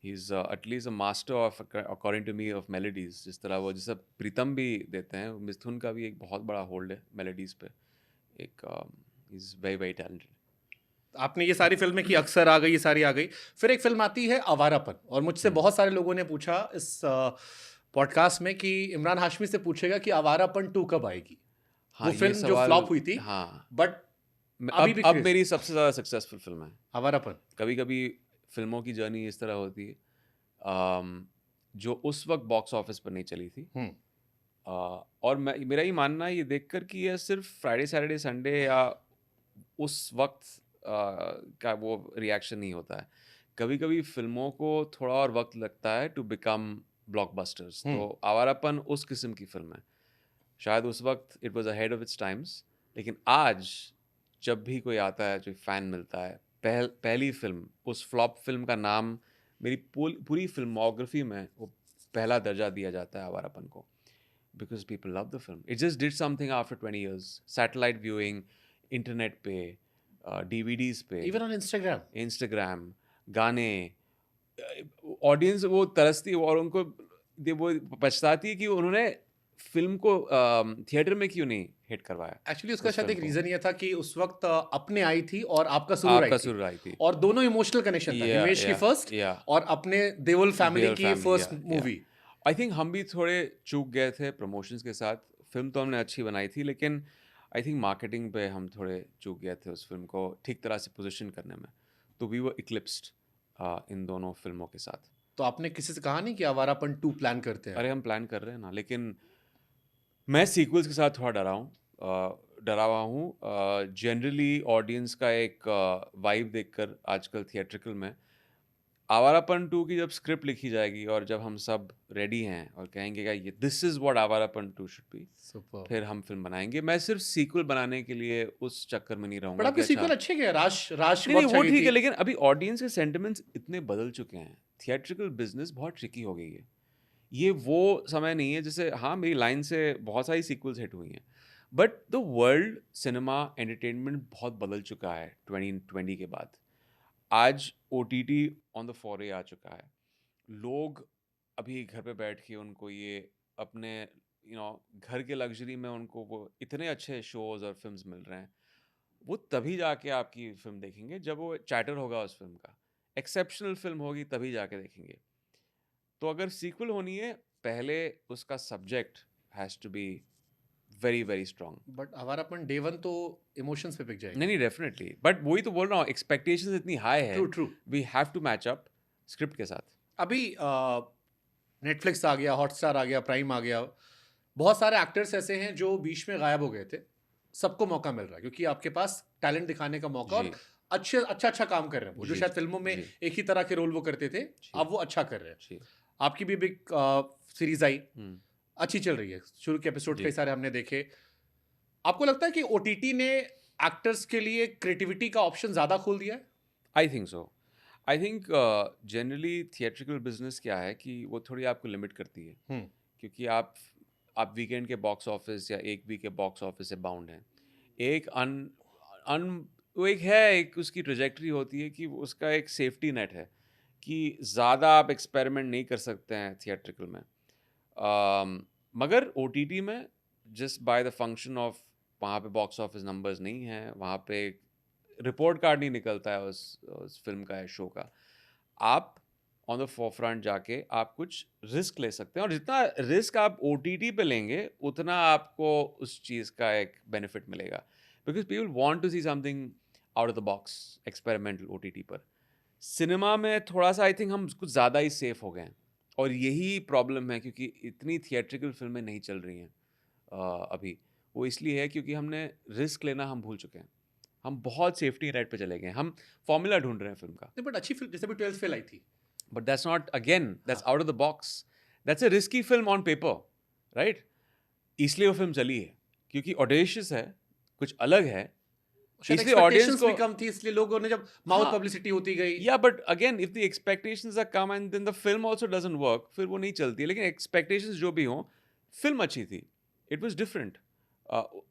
He is at least a master of, according to me, of melodies. जिस तरह वो, जैसे प्रीतम भी देते हैं, मिथुन का भी एक बहुत बड़ा होल्ड है मेलोडीज पे। एक इज वेरी वेरी टैलेंटेड। आपने ये सारी फिल्में की, अक्सर आ गई, ये सारी आ गई, फिर एक फिल्म आती है आवारापन, और मुझसे बहुत सारे लोगों ने पूछा इस पॉडकास्ट में कि इमरान हाशमी से पूछेगा कि आवारापन 2 कब आएगी। हाँ, वो ये फिल्म जो सवाल- फ्लॉप हुई थी, हाँ, बट अभी भी अब craze। मेरी सबसे ज़्यादा सक्सेसफुल फिल्म है। आवारापन। कभी कभी फिल्मों की जर्नी इस तरह होती है, जो उस वक्त बॉक्स ऑफिस पर नहीं चली थी। और मेरा ये मानना है, ये देखकर कि ये सिर्फ फ्राइडे सैटरडे संडे या उस वक्त का वो रिएक्शन नहीं होता है। कभी कभी फिल्मों को थोड़ा और वक्त लगता है टू बिकम ब्लॉकबस्टर्स। तो आवारापन उस किस्म की फिल्म है। शायद उस वक्त it was ahead of its times, लेकिन आज जब भी कोई आता है, जो फैन मिलता है, पहली फिल्म, उस फ्लॉप फिल्म का नाम मेरी पूरी फिल्मोग्राफी में वो पहला दर्जा दिया जाता है आवारापन को, because people love the film. It just did something after 20 years, satellite viewing, internet पे, डीवीडीज पे, इवन ऑन इंस्टाग्राम। इंस्टाग्राम, गाने, ऑडियंस वो तरसती है और उनको वो पछताती है कि उन्होंने फिल्म को थिएटर में क्यों नहीं हिट करवाया। एक्चुअली उसका उस शायद फिल्म एक को रीजन ये था कि उस वक्त अपने आई थी और आपका सुरूर आई आपका थी, सुर आई थी। और दोनों इमोशनल कनेक्शन था, या हिमेश की फर्स्ट या और अपने देओल फैमिली देओल की फैमिली, फर्स्ट या मूवी। आई थिंक हम भी थोड़े चूक गए थे प्रमोशंस के साथ। फिल्म तो हमने अच्छी बनाई थी, लेकिन आई थिंक मार्केटिंग पे हम थोड़े चूक गए थे उस फिल्म को ठीक तरह से पोजीशन करने में। तो वी वर इक्लिप्स्ड इन दोनों फिल्मों के साथ। तो आपने किसी से कहा नहीं कि आवारापन 2 प्लान करते हैं? अरे हम प्लान कर रहे हैं ना, लेकिन मैं सीक्वल्स के साथ थोड़ा डरा हुआ हूँ। जनरली ऑडियंस का एक वाइब देखकर आजकल थिएट्रिकल में आवारापन 2 की जब स्क्रिप्ट लिखी जाएगी और जब हम सब रेडी हैं और कहेंगे कि ये this is what Awarapan 2 should be, super. फिर हम फिल्म बनाएंगे। मैं सिर्फ सीक्वल बनाने के लिए उस चक्कर में नहीं बट रहूँगा कि आपके अच्छा सीक्वल अच्छे गए, राश राश नहीं बहुत नहीं अच्छा वो गई ठीक थी। है, लेकिन अभी ऑडियंस के सेंटिमेंट्स इतने बदल चुके हैं। थिएट्रिकल बिजनेस बहुत ट्रिकी हो गई है। ये वो समय नहीं है जैसे, हाँ मेरी लाइन से बहुत सारी सीक्वल्स हिट हुई हैं, but the world cinema entertainment बहुत बदल चुका है 2020 के बाद। आज OTT ऑन द फॉरे आ चुका है। लोग अभी घर पे बैठ के उनको ये अपने घर के लग्जरी में उनको वो इतने अच्छे शोज और फिल्म्स मिल रहे हैं। वो तभी जाके आपकी फिल्म देखेंगे जब वो चैटर होगा उस फिल्म का, एक्सेप्शनल फिल्म होगी तभी जाके देखेंगे। तो अगर सीक्वल होनी है, पहले उसका subject has to be very very strong. But Awarapan day 1 तो इमोशंस पे पिक नहीं जाएगी। नहीं डेफिनेटली, बट वही तो बोल रहा हूँ, एक्सपेक्टेशंस इतनी हाई है, true true. We have to match up script के साथ। अभी नेटफ्लिक्स आ गया, हॉटस्टार आ गया, प्राइम आ गया, बहुत सारे एक्टर्स ऐसे हैं जो बीच में गायब हो गए थे, सबको मौका मिल रहा है क्योंकि आपके पास टैलेंट दिखाने का मौका, और जी अच्छा अच्छा काम कर रहे हैं वो, जो जी शायद फिल्मों में जी एक ही तरह के रोल वो करते थे, जी अब वो अच्छा कर रहे हैं। जी। आपकी भी बिग सीरीज आई, हम्म, अच्छी चल रही है, शुरू के एपिसोड जी। कई सारे हमने देखे। आपको लगता है कि ओटीटी ने एक्टर्स के लिए क्रिएटिविटी का ऑप्शन ज्यादा खोल दिया है? I think so. I think generally theatrical business क्या है कि वो थोड़ी आपको लिमिट करती है, क्योंकि आप वीकेंड के बॉक्स ऑफिस या एक वीक के बॉक्स ऑफिस से बाउंड हैं। एक अन अन वो एक है, एक उसकी ट्रेजेक्टरी होती है कि उसका एक सेफ्टी नेट है कि ज़्यादा आप एक्सपेरिमेंट नहीं कर सकते हैं थिएट्रिकल में। मगर OTT में just by the function of, वहाँ पे बॉक्स ऑफिस नंबर्स नहीं हैं, वहाँ पे रिपोर्ट कार्ड नहीं निकलता है उस फिल्म का या शो का। आप ऑन द फोरफ्रंट जाके आप कुछ रिस्क ले सकते हैं, और जितना रिस्क आप OTT पे लेंगे उतना आपको उस चीज़ का एक बेनिफिट मिलेगा, because people want to see something out of the box experimental OTT पर। सिनेमा में थोड़ा सा आई थिंक हम कुछ ज़्यादा ही सेफ हो गए हैं, और यही प्रॉब्लम है क्योंकि इतनी थिएट्रिकल फिल्में नहीं चल रही हैं अभी। वो इसलिए है क्योंकि हमने रिस्क लेना हम भूल चुके हैं। हम बहुत सेफ्टी नेट पे चले गए हैं, हम फॉर्मूला ढूंढ रहे हैं फिल्म का। नहीं, बट अच्छी फिल्म जैसे भी 12th फेल आई थी। But that's not, again that's out of the box, that's a risky film on paper, right? इसलिए वो फिल्म चली है क्योंकि ऑडेशियस है, कुछ अलग है, शायद इसलिए ऑडियंस एक्सपेक्टेशंस को। भी कम थी, इसलिए लोगों ने जब माउथ हाँ, पब्लिसिटी होती गई। या but again if the expectations are come and then the film also doesn't work, फिर वो नहीं चलती है। लेकिन एक्सपेक्टेशंस जो भी हों, फिल्म अच्छी थी, इट वाज डिफरेंट।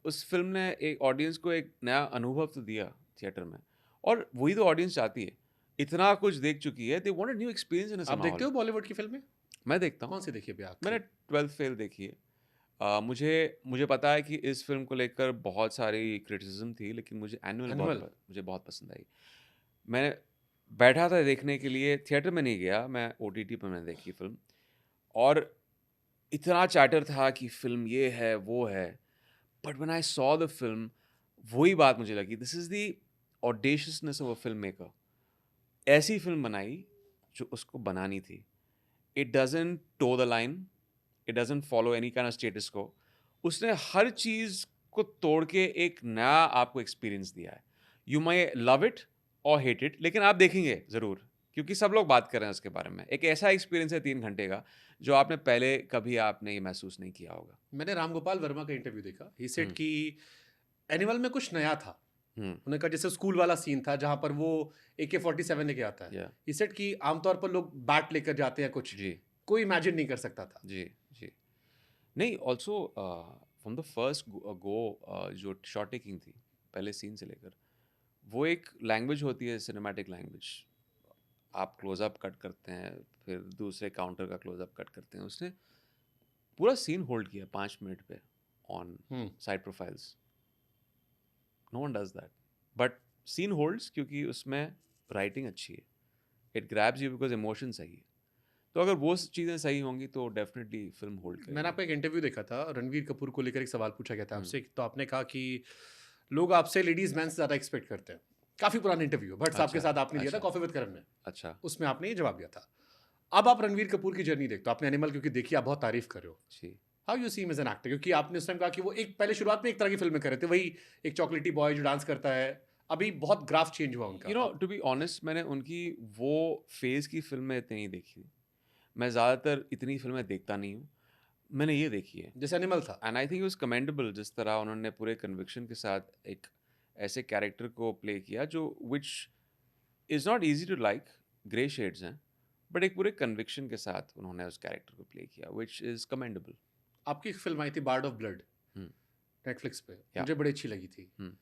उस फिल्म ने एक ऑडियंस को एक नया अनुभव तो दिया थिएटर में, और वही तो ऑडियंस चाहती है। इतना कुछ देख चुकी है, they want a new experience in a आप सिनेमा देखते हॉल। हो बॉलीवुड की फिल्में? मैं देखता हूँ। कौन सी देखी अभी मैंने आखिरी? 12th फेल देखी है। मुझे पता है कि इस फिल्म को लेकर बहुत सारी क्रिटिसिज्म थी, लेकिन मुझे एनिमल। मुझे बहुत पसंद आई। मैं बैठा था देखने के लिए, थिएटर में नहीं गया मैं, OTT पर मैंने देखी फिल्म, और इतना चैटर था कि फिल्म ये है वो है, but when I saw the film, वही बात मुझे लगी, this is the audaciousness of a film maker. ऐसी फिल्म बनाई जो उसको बनानी थी। It doesn't toe the line, it doesn't follow any kind of status quo. उसने हर चीज़ को तोड़ के एक नया आपको एक्सपीरियंस दिया है। यू माई लव इट और हेट इट, लेकिन आप देखेंगे ज़रूर, क्योंकि सब लोग बात कर रहे हैं उसके बारे में। एक ऐसा एक्सपीरियंस है 3 घंटे का जो आपने पहले कभी आपने ये महसूस नहीं किया होगा। मैंने राम गोपाल वर्मा का इंटरव्यू देखा, ही सेड हम्म। कि एनिमल में कुछ नया था। उन्होंने कहा जैसे स्कूल वाला सीन था जहां पर वो AK-47 लेके आता है, Yeah. ही सेड कि आमतौर पर लोग बैट लेकर जाते हैं, कुछ जी कोई इमेजिन नहीं कर सकता था। जी जी। नहीं, also from the first go जो शॉट टेकिंग थी पहले सीन से लेकर, वो एक लैंग्वेज होती है, सिनेमैटिक लैंग्वेज। आप क्लोजअप कट करते हैं, फिर दूसरे काउंटर का क्लोजअप कट करते हैं। उसने पूरा सीन होल्ड किया 5 मिनट पे on side profiles. No one does that, but scene holds क्योंकि उसमें राइटिंग अच्छी है। It grabs you because emotion सही है। तो अगर वो चीज़ें सही होंगी तो डेफिनेटली फिल्म होल्ड मैंने करेगी। आपका एक इंटरव्यू देखा था, रणवीर कपूर को लेकर एक सवाल पूछा गया था हम्म। आपसे, तो आपने कहा कि लोग आपसे लेडीज मैन से ज्यादा एक्सपेक्ट करते हैं। काफी पुराना इंटरव्यू, भट्ट साहब के अच्छा साथ आपने दिया था अच्छा कॉफी विद करण में, अच्छा। उसमें आपने ये जवाब दिया था। अब आप रणवीर कपूर की जर्नी देखते हो, आपने एनिमल क्योंकि देखी, आप बहुत तारीफ कर रहे हो, ji. How you see him as an actor? क्योंकि आपने उस टाइम कहा कि वो एक पहले शुरुआत में एक तरह की फिल्में कर रहे थे, वही एक चॉकलेटी बॉय जो डांस करता है, अभी बहुत ग्राफ चेंज हुआ उनका। You know, to be honest, मैंने उनकी वो फेज़ की फिल्में इतनी नहीं देखी। मैं ज़्यादातर इतनी फिल्में देखता नहीं हूँ। मैंने ये देखी है, जैसे एनिमल था, and I think it was commendable जिस तरह उन्होंने पूरे कन्विक्शन के साथ एक ऐसे कैरेक्टर को प्ले किया जो which is not easy to like, grey shades हैं, बट एक पूरे कन्विक्शन के साथ उन्होंने उस कैरेक्टर को प्ले किया, विच इज़ कमेंडेबल। आपकी एक फिल्म आई थी Bard of Blood, hmm. Netflix पे, या। मुझे बड़ी अच्छी लगी थी, हम्म।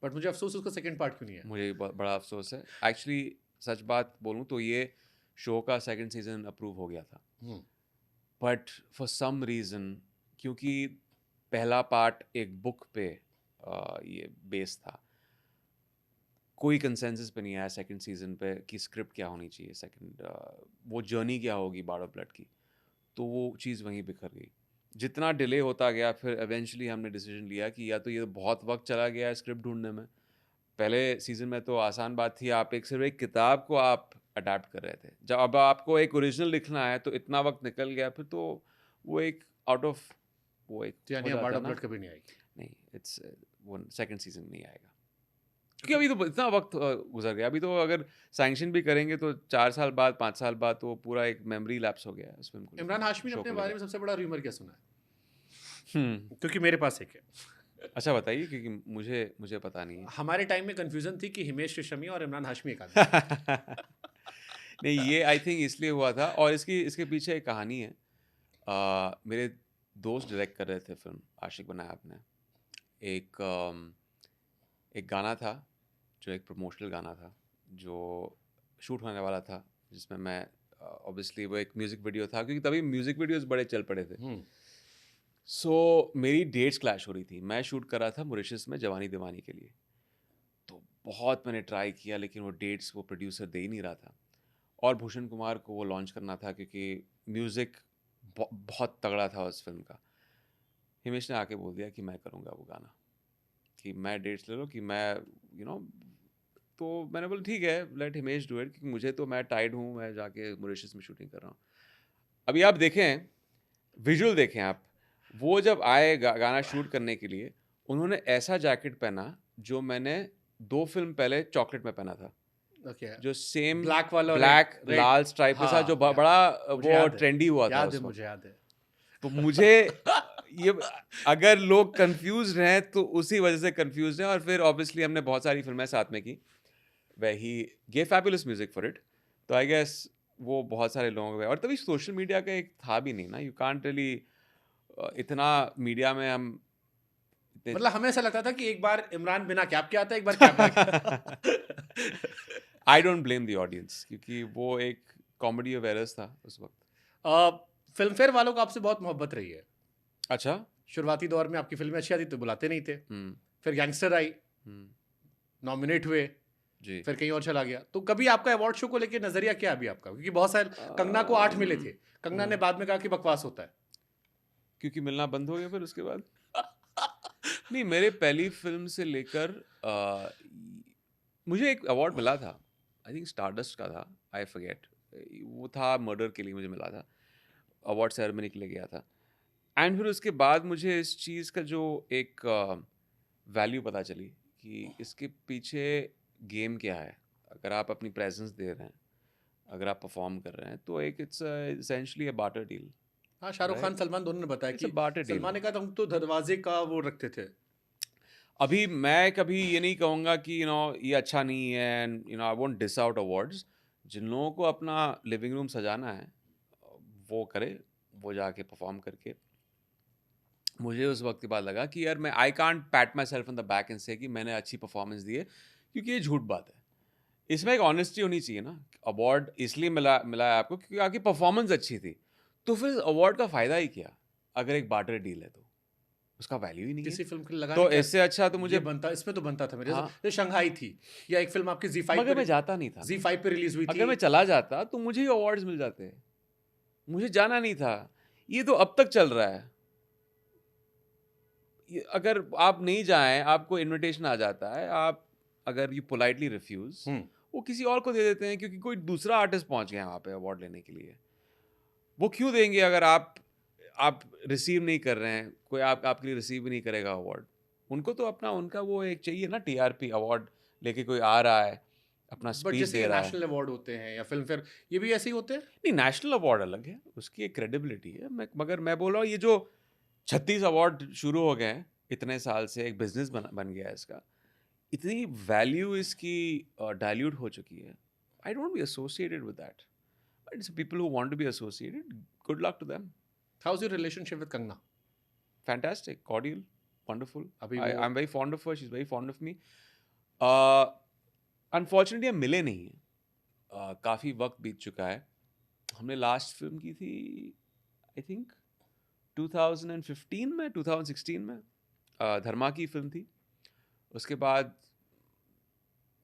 बट मुझे अफसोस उसका सेकंड पार्ट क्यों नहीं है। मुझे बड़ा अफसोस है एक्चुअली। सच बात बोलूँ तो ये शो का सेकंड सीजन अप्रूव हो गया था, बट फॉर सम रीज़न, क्योंकि पहला पार्ट एक बुक पे ये बेस था, कोई कंसेंसस पे नहीं आया सेकंड सीजन पे कि स्क्रिप्ट क्या होनी चाहिए, सेकंड वो जर्नी क्या होगी बार्ड ऑफ ब्लड की। तो वो चीज़ वहीं बिखर गई। जितना डिले होता गया, फिर एवेंचुअली हमने डिसीजन लिया कि या तो ये बहुत वक्त चला गया है स्क्रिप्ट ढूंढने में। पहले सीजन में तो आसान बात थी, आप एक सिर्फ एक किताब को आप अडेप्ट कर रहे थे। जब अब आपको एक ओरिजिनल लिखना है तो इतना वक्त निकल गया, फिर तो वो एक आउट ऑफ वो एक तो यानी हो अब बार्ड जाता ऑफ ना। ब्लड कभी नहीं आएगी। नहीं, इट्स वो सेकंड सीजन नहीं आएगा, क्योंकि अभी तो इतना वक्त गुजर गया। अभी तो अगर सैंक्शन भी करेंगे तो 4 साल बाद, 5 साल बाद तो पूरा एक मेमोरी लैप्स हो गया है उस फिल्म को लेकर, इमरान हाशमी ने शो अपने को बारे में लेकर। सबसे बड़ा र्यूमर क्या सुना है? हम्म। क्योंकि मेरे पास एक है। अच्छा बताइए, क्योंकि मुझे मुझे पता नहीं हमारे टाइम में कंफ्यूजन थी कि हिमेश रेशमिया और इमरान हाशमी एक आदमी है। है। नहीं, ये आई थिंक इसलिए हुआ था, और इसके पीछे एक कहानी है। मेरे दोस्त डायरेक्ट कर रहे थे फिल्म आशिक बनाया आपने। एक गाना था जो एक प्रमोशनल गाना था जो शूट होने वाला था, जिसमें मैं ऑब्वियसली वो एक म्यूज़िक वीडियो था, क्योंकि तभी म्यूज़िक वीडियोस बड़े चल पड़े थे। सो मेरी डेट्स क्लैश हो रही थी। मैं शूट कर रहा था मॉरिशस में जवानी दीवानी के लिए, तो बहुत मैंने ट्राई किया, लेकिन वो डेट्स वो प्रोड्यूसर दे ही नहीं रहा था। और भूषण कुमार को वो लॉन्च करना था क्योंकि म्यूज़िक बहुत तगड़ा था उस फिल्म का। हिमेश ने आके बोल दिया कि मैं करूँगा वो गाना, कि मैं डेट्स ले लो, कि मैं यू नो तो मैंने बोला ठीक है, लेट हिमेश डू इट, क्योंकि मुझे तो मैं टाइड हूँ, मैं जाके मॉरिशस में शूटिंग कर रहा हूँ। अभी आप देखें, विजुअल देखें आप, वो जब आए गाना शूट करने के लिए, उन्होंने ऐसा जैकेट पहना जो मैंने 2 फिल्म पहले चॉकलेट में पहना था, ओके, जो सेम ब्लैक वाला और ब्लैक रेड, लाल स्ट्राइप के साथ, जो हाँ, बड़ा मुझे वो याद है, ट्रेंडी हुआ था याद है, उस वक्त। मुझे याद है। तो मुझे ये, अगर लोग कंफ्यूज हैं तो उसी वजह से कंफ्यूज हैं। और फिर ऑब्वियसली हमने बहुत सारी फिल्में साथ में की, where he gave fabulous music for it। तो आई गेस वो बहुत सारे लोगों को, और तभी सोशल मीडिया का एक था भी नहीं ना, यू कांट रियली इतना मीडिया में हम इतने मतलब हमें ऐसा लगता था कि एक बार इमरान बिना कैप के आता है, एक बार कैप लगा। आई डोंट ब्लेम द ऑडियंस, क्योंकि वो एक कॉमेडी ऑफ एरर्स था उस वक्त। फिल्म फेयर वालों को आपसे बहुत मोहब्बत रही है। अच्छा। शुरुआती दौर में आपकी फिल्में अच्छी आती तो बुलाते नहीं थे, हम्म। फिर गैंगस्टर आई, हम्म। नॉमिनेट हुए, जी। फिर कहीं और चला गया। तो कभी आपका अवार्ड शो को लेके नजरिया क्या है अभी आपका? क्योंकि बहुत सारे, कंगना को 8 मिले थे, कंगना ने बाद में कहा कि बकवास होता है। क्योंकि मिलना बंद हो गया फिर उसके बाद। नहीं, मेरे पहली फिल्म से लेकर मुझे एक अवार्ड मिला था, आई थिंक स्टारडस्ट का था, आई फॉरगेट, वो था मर्डर के लिए मुझे मिला था, अवार्ड सेरेमनी के लिए गया था। एंड फिर उसके बाद मुझे इस चीज़ का जो एक वैल्यू पता चली कि इसके पीछे गेम क्या है। अगर आप अपनी प्रेजेंस दे रहे हैं, अगर आप परफॉर्म कर रहे हैं, तो एक it's essentially a barter deal, हाँ, शाहरुख खान राइट? सलमान दोनों ने बताया इट्स अ कि बार्टर डील। सलमान ने कहा था, हम तो दरवाजे का वो रखते थे। अभी मैं कभी ये नहीं कहूँगा कि ये अच्छा नहीं है, and I won't dish out awards. जिन लोगों को अपना लिविंग रूम सजाना है, वो करे, वो जाके परफॉर्म करके। मुझे उस वक्त के बाद लगा कि यार मैं I can't PAT my self on the back and से कि मैंने अच्छी परफॉर्मेंस दी है, क्योंकि ये झूठ बात है। इसमें एक ऑनेस्टी होनी चाहिए ना। अवार्ड इसलिए मिला है आपको क्योंकि आपकी परफॉर्मेंस अच्छी थी। तो फिर अवार्ड का फ़ायदा ही क्या, अगर एक बार्टर डील है तो उसका वैल्यू ही नहीं है। किसी फिल्म के लिए लगा नहीं तो क्या? इससे अच्छा तो ये मुझे, बनता, इसमें तो बनता था मेरे, हाँ, जैसे शंघाई थी, या एक फिल्म आपकी Z5 मगर पे, मैं जाता नहीं था ना। Z5 पे रिलीज हुई अगर थी। मैं चला जाता तो मुझे ही अवार्ड्स मिल जाते। मुझे जाना नहीं था। ये तो अब तक चल रहा है। अगर आप नहीं जाएं, आपको इनविटेशन आ जाता है, आप अगर यू पोलाइटली रिफ्यूज, वो किसी और को दे देते हैं, क्योंकि कोई दूसरा आर्टिस्ट पहुंच गया वहाँ पे अवार्ड लेने के लिए। वो क्यों देंगे अगर आप रिसीव नहीं कर रहे हैं, कोई आपके लिए रिसीव भी नहीं करेगा अवार्ड। उनको तो अपना उनका वो एक चाहिए ना, टीआरपी। अवार्ड लेके कोई आ रहा है, अपना बट स्पीच जैसे दे ये रहा है। नेशनल अवार्ड होते हैं या फिल्म फेयर, ये भी ऐसे ही होते हैं। नहीं, नेशनल अवार्ड अलग है, उसकी एक क्रेडिबिलिटी है। मगर मैं बोल रहा हूँ, ये जो 36 अवार्ड शुरू हो गए हैं इतने साल से, एक बिजनेस बन गया है इसका। इतनी वैल्यू इसकी डाइल्यूट हो चुकी है। I don't be associated with that, but it's people who want to be associated, good luck to them. How is your relationship with Kangana? Fantastic, cordial, wonderful. अभी आई वो am very fond of her, she is very fond of me. Unfortunately हम मिले नहीं हैं। काफ़ी वक्त बीत चुका है। हमने लास्ट फिल्म की थी आई थिंक 2015 में, 2016 में। धर्मा की फिल्म थी। उसके बाद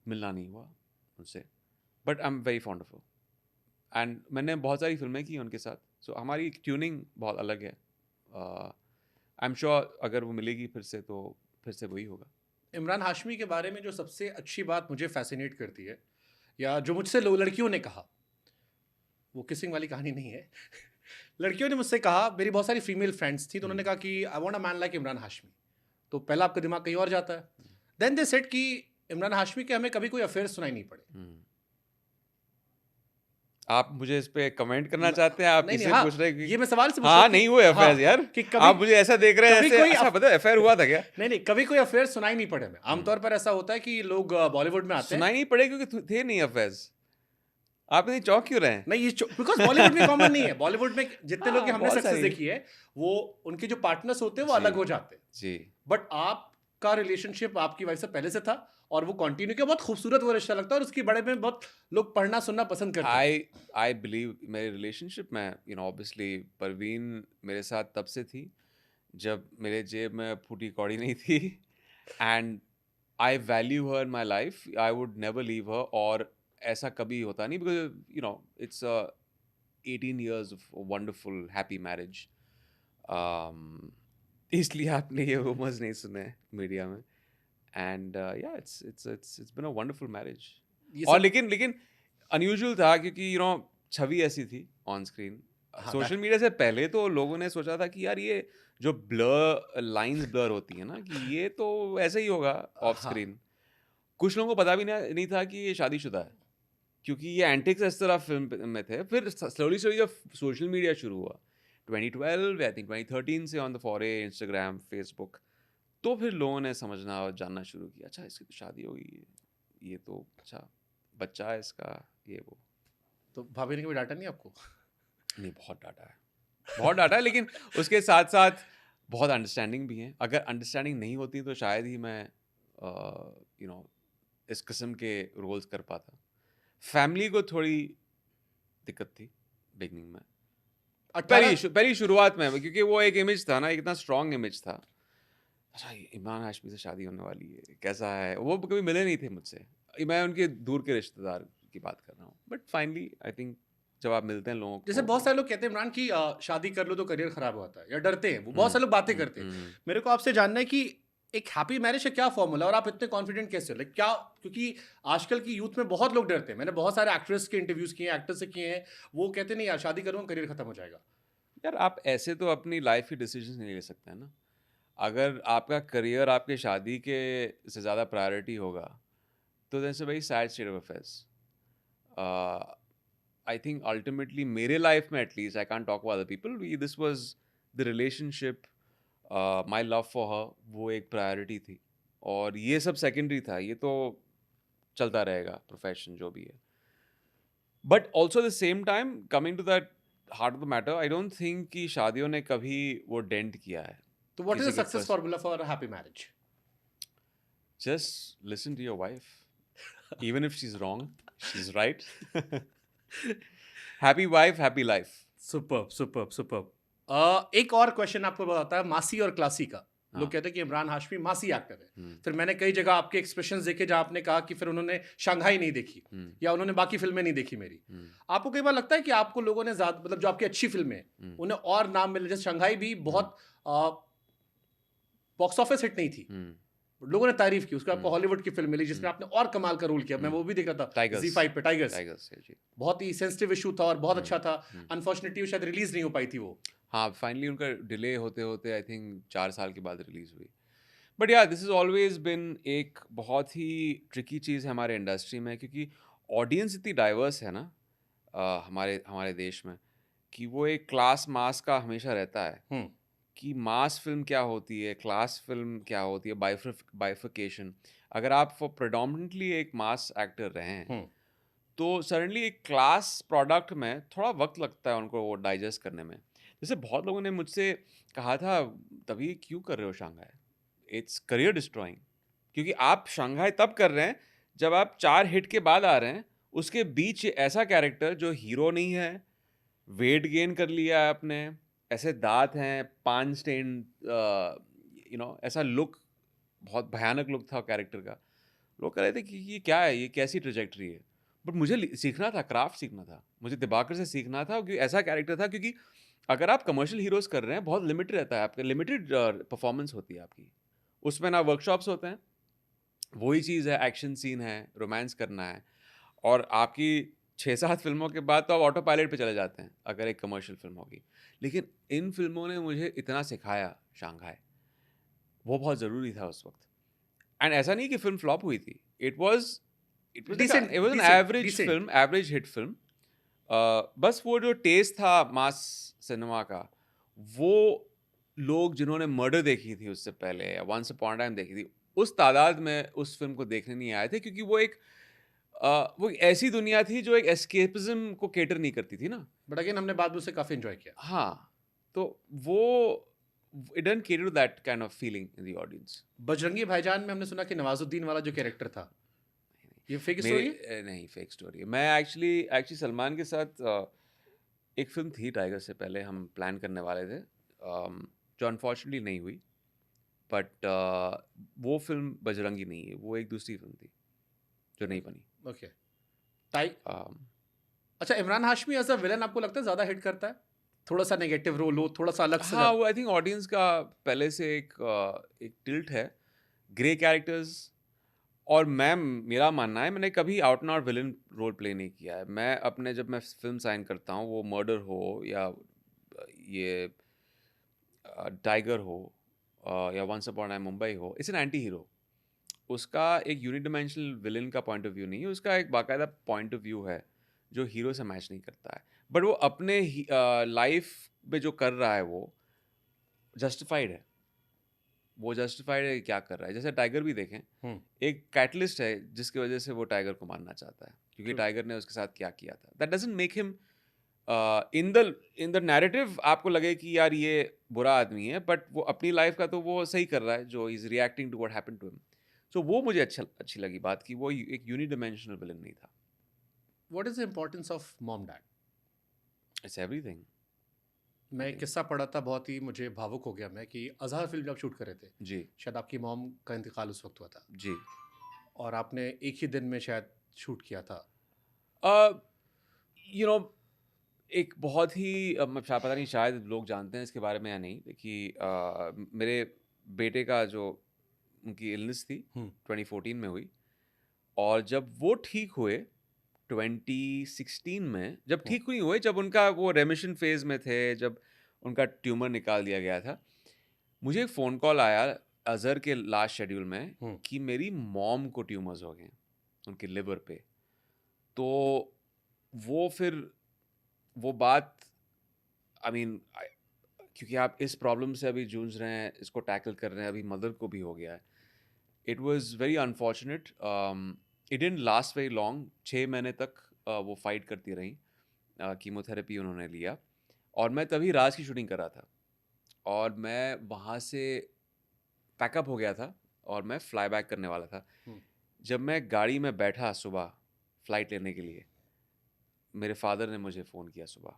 मिलना नहीं हुआ उनसे, but I am very fond of her. And मैंने बहुत सारी फिल्में की उनके साथ, सो हमारी ट्यूनिंग बहुत अलग है। आई एम श्योर अगर वो मिलेगी फिर से, तो फिर से वही होगा। इमरान हाशमी के बारे में जो सबसे अच्छी बात मुझे फैसिनेट करती है, या जो मुझसे लड़कियों ने कहा, वो किसिंग वाली कहानी नहीं है। लड़कियों ने मुझसे कहा, मेरी बहुत सारी फीमेल फ्रेंड्स थी, तो उन्होंने कहा कि I want a man like Imran Hashmi. तो पहला आपका दिमाग कहीं और जाता है। देन दे सेड कि इमरान हाशमी के हमें कभी कोई अफेयर सुनाई नहीं पड़े। आप मुझे इस पे कमेंट करना चाहते हैं? आप नहीं, इससे हाँ, पूछ रहे हैं कि ये मैं सवाल से पूछ रहा हाँ, हूँ कि नहीं हुए अफेयर्स हाँ, यार। कि कभी आप मुझे ऐसा देख रहे हैं कभी ऐसे, कोई अच्छा पता है अफेयर हुआ था क्या? नहीं, कभी कोई अफेयर सुनाई नहीं पड़े। में आमतौर पर ऐसा होता है कि लोग बॉलीवुड में आते हैं। सुनाई नहीं पड़े क्योंकि थे नहीं अफेयर्स। आप इतनी चौंक क्यों रहे हैं? नहीं, ये बिकॉज बॉलीवुड में कॉमन नहीं है। बॉलीवुड में जितने लोग हाँ, हमने बहुत सक्सेस सारी। देखी है, वो उनके जो पार्टनर्स होते हैं वो जी। अलग हो जाते हैं। जी। बट आपका रिलेशनशिप आपकी वाइफ से पहले से था, और वो कंटिन्यू किया। बहुत खूबसूरत वो रिश्ता लगता है, और उसके बारे में बहुत लोग पढ़ना सुनना पसंद करते हैं। आई बिलीव मेरे रिलेशनशिप में, ऑब्वियसली परवीन मेरे साथ तब से थी जब मेरे जेब में फूटी कौड़ी नहीं थी। And I value her in my life. I would never leave her. और ऐसा कभी होता नहीं, because it's 18 years of wonderful happy marriage. इसलिए आपने ये रूमर्स नहीं सुने मीडिया में। एंड या it's been a wonderful marriage. ये और सब लेकिन अनयूजुअल था, क्योंकि छवि ऐसी थी ऑन स्क्रीन। हाँ, सोशल मीडिया से पहले तो लोगों ने सोचा था कि यार ये जो लाइंस ब्लर होती है ना, कि ये तो ऐसे ही होगा ऑफ हाँ, स्क्रीन। कुछ लोगों को पता भी नहीं था कि ये शादीशुदा है, क्योंकि ये एंटिक्स इस तरह फिल्म में थे। फिर स्लोली जब सोशल मीडिया शुरू हुआ 2012, आई थिंक 2013 से ऑन द फॉरे, इंस्टाग्राम, फेसबुक, तो फिर लोगों ने समझना और जानना शुरू किया, अच्छा इसकी तो शादी हो गई है, ये तो अच्छा बच्चा है इसका, ये वो। तो भाभी ने कभी डांटा नहीं आपको? नहीं, बहुत डांटा है, बहुत डांटा है। लेकिन उसके साथ साथ बहुत अंडरस्टैंडिंग भी है। अगर अंडरस्टैंडिंग नहीं होती तो शायद ही मैं इस किस्म के रोल्स कर पाता। फैमिली को थोड़ी दिक्कत थी बिगनिंग में, 18 पहली शुरुआत में, क्योंकि वो एक इमेज था ना, एक इतना स्ट्रॉन्ग इमेज था। अच्छा, इमरान हाशमी से शादी होने वाली है, कैसा है वो? कभी मिले नहीं थे मुझसे। मैं उनके दूर के रिश्तेदार की बात कर रहा हूँ। बट फाइनली आई थिंक जब आप मिलते हैं लोगों को, जैसे बहुत सारे लोग कहते हैं इमरान की शादी कर लो तो करियर खराब होता है, या डरते हैं वो, बहुत सारे लोग बातें करते हैं। मेरे को आपसे जानना है कि एक हैप्पी मैरिज का क्या फॉर्मूला, और आप इतने कॉन्फिडेंट कैसे हो? लाइक क्या, क्योंकि आजकल की यूथ में बहुत लोग डरते हैं। मैंने बहुत सारे एक्ट्रेस के इंटरव्यूज किए हैं, एक्टर से किए हैं, वो कहते नहीं यार शादी करूँगा करियर खत्म हो जाएगा। यार आप ऐसे तो अपनी लाइफ की डिसीजन नहीं ले सकते हैं ना। अगर आपका करियर आपके शादी के से ज़्यादा प्रायोरिटी होगा तो that's a very sad state of affairs. I think ultimately मेरे लाइफ में at least, I can't talk about other people, this was the relationship, my love for her, वो एक प्रायोरिटी थी. और ये सब सेकेंडरी था, ये तो चलता रहेगा, प्रोफेशन जो भी है. But also the same time coming to that heart of the matter, I don't think कि शादियों ने कभी वो डेंट किया है. तो व्हाट इज द किसी के success first- formula for happy marriage? Just listen to your wife. Even if she's wrong, she's right. Happy wife, happy life. Superb superb superb. एक और क्वेश्चन आपको बताता है मासी और क्लासी का. लोग कहते हैं कि इमरान हाशमी मासी एक्टर है. फिर मैंने कई जगह आपके एक्सप्रेशंस देखे जहां आपने कहा कि फिर उन्होंने शंघाई नहीं देखी या उन्होंने बाकी फिल्में नहीं देखी मेरी. आपको कई बार लगता है कि आपको लोगों ने ज्यादा, मतलब जो आपकी अच्छी फिल्में हैं उन्हें और नाम मिले, जैसे शंघाई भी बहुत बॉक्स ऑफिस हिट नहीं थी, लोगों ने तारीफ की, उसके आपको हॉलीवुड की फिल्म मिली जिसमें आपने और कमाल का रोल किया. मैं वो भी देख रहा था Tigers. Z5 पे, टाइगर्स. Tigers है जी. बहुत ही सेंसिटिव इशू था और बहुत अच्छा था. अनफॉर्चुनेटली शायद रिलीज नहीं हो पाई थी वो. हाँ, फाइनली उनका डिले होते होते आई थिंक 4 साल के बाद रिलीज हुई. बट या दिस इज ऑलवेज बिन एक बहुत ही ट्रिकी चीज़ है हमारे इंडस्ट्री में, क्योंकि ऑडियंस इतनी डाइवर्स है ना हमारे हमारे देश में, कि वो एक क्लास मास का हमेशा रहता है कि मास फिल्म क्या होती है, क्लास फिल्म क्या होती है, बाइफिकेशन. अगर आप प्रेडोमिनेंटली एक मास एक्टर रहे हैं तो सडनली एक क्लास प्रोडक्ट में थोड़ा वक्त लगता है उनको वो डाइजेस्ट करने में. जैसे बहुत लोगों ने मुझसे कहा था, तभी क्यों कर रहे हो शंघाई, इट्स करियर डिस्ट्रॉइंग. क्योंकि आप शंघाई तब कर रहे हैं जब आप 4 हिट के बाद आ रहे हैं, उसके बीच ऐसा कैरेक्टर जो हीरो नहीं है, वेट गेन कर लिया है आपने, ऐसे दांत हैं, पान स्टेन, ऐसा लुक, बहुत भयानक लुक था कैरेक्टर का. लोग कह रहे थे कि ये क्या है, ये कैसी ट्रेजेक्ट्री है. बट मुझे सीखना था, क्राफ्ट सीखना था, मुझे दिबाकर से सीखना था, क्योंकि ऐसा कैरेक्टर था. क्योंकि अगर आप कमर्शियल हीरोज कर रहे हैं, बहुत लिमिटेड रहता है आपका, लिमिटेड परफॉर्मेंस होती है आपकी, उसमें ना वर्कशॉप्स होते हैं, वही चीज़ है, एक्शन सीन है, रोमांस करना है, और आपकी 6-7 फिल्मों के बाद तो आप ऑटो पायलट पे चले जाते हैं अगर एक कमर्शियल फिल्म होगी. लेकिन इन फिल्मों ने मुझे इतना सिखाया, शंघाई, वो बहुत ज़रूरी था उस वक्त. एंड ऐसा नहीं कि फिल्म फ्लॉप हुई थी, it was Decent, an decent, average decent. Film, average hit film. बस वो जो टेस्ट था मास सिनेमा का, वो लोग जिन्होंने मर्डर देखी थी उससे पहले या वंस अपॉन टाइम देखी थी, उस तादाद में उस फिल्म को देखने नहीं आए थे, क्योंकि वो एक ऐसी दुनिया थी जो एक एस्केपिज्म को केटर नहीं करती थी ना. बट अगेन हमने बाद में उसे काफी एंजॉय किया. हाँ, तो वो it don't cater to that kind of feeling in the audience. Bajrangi Bhaijaan में हमने सुना कि नवाजुद्दीन वाला जो कैरेक्टर था, ये फेक स्टोरी है? नहीं, फेक स्टोरी है. मैं एक्चुअली सलमान के साथ एक फिल्म थी टाइगर से पहले, हम प्लान करने वाले थे, जो अनफॉर्चुनेटली नहीं हुई. बट वो फिल्म बजरंगी नहीं है, वो एक दूसरी फिल्म थी जो नहीं बनी. ओके. अच्छा, Imran Hashmi as a villain आपको लगता है ज्यादा हिट करता है? थोड़ा सा नेगेटिव रोल हो, थोड़ा सा अलग से. हाँ, वो आई थिंक ऑडियंस का पहले से एक टिल्ट है ग्रे कैरेक्टर्स. और मेरा मानना है, मैंने कभी out and out villain role play नहीं किया है. मैं अपने, जब मैं फिल्म साइन करता हूँ, वो मर्डर हो या ये टाइगर हो या वंस अपॉन टाइम मुंबई हो, इट्स एन एंटी हीरो. उसका एक यूनिडायमेंशनल विलन का पॉइंट ऑफ व्यू नहीं है, उसका एक बाकायदा पॉइंट ऑफ व्यू है जो हीरो से मैच नहीं करता है. बट वो अपने लाइफ में जो कर रहा है वो जस्टिफाइड है. वो जस्टिफाइड है क्या कर रहा है. जैसे टाइगर भी देखें, एक कैटलिस्ट है जिसकी वजह से वो टाइगर को मारना चाहता है, क्योंकि टाइगर ने उसके साथ क्या किया था. That doesn't make him in the narrative आपको लगे कि यार ये बुरा आदमी है, बट वो अपनी लाइफ का तो वो सही कर रहा है, जो is reacting to what happened to him. So वो मुझे अच्छी लगी बात कि वो एक यूनिडायमेंशनल विलन नहीं था. What is the importance of mom dad? It's everything. मैं एक किस्सा पढ़ा था, बहुत ही मुझे भावुक हो गया मैं, कि अजहर फिल्म जब शूट कर रहे थे, जी शायद आपकी मॉम का इंतकाल उस वक्त हुआ था, जी. और आपने एक ही दिन में शायद शूट किया था. यू नो एक बहुत ही पता नहीं शायद लोग जानते हैं इसके बारे में या नहीं, कि मेरे बेटे का जो उनकी इलनेस थी 2014 में हुई, और जब वो ठीक हुए 2016 में, जब ठीक नहीं हुए, जब उनका वो रेमिशन फेज में थे, जब उनका ट्यूमर निकाल दिया गया था, मुझे एक फ़ोन कॉल आया अज़हर के लास्ट शेड्यूल में कि मेरी मॉम को ट्यूमर्स हो गए हैं उनके लिवर पे। तो वो फिर वो बात आई मीन क्योंकि आप इस प्रॉब्लम से अभी जूझ रहे हैं, इसको टैकल कर रहे हैं, अभी मदर को भी हो गया है। It was very unfortunate. It didn't last very long, 6 महीने तक वो फाइट करती रहीं। कीमोथेरेपी उन्होंने लिया और मैं तभी राज की शूटिंग कर रहा था और मैं वहाँ से पैकअप हो गया था और मैं फ्लाई बैक करने वाला था। जब मैं गाड़ी में बैठा सुबह फ़्लाइट लेने के लिए, मेरे फादर ने मुझे फ़ोन किया सुबह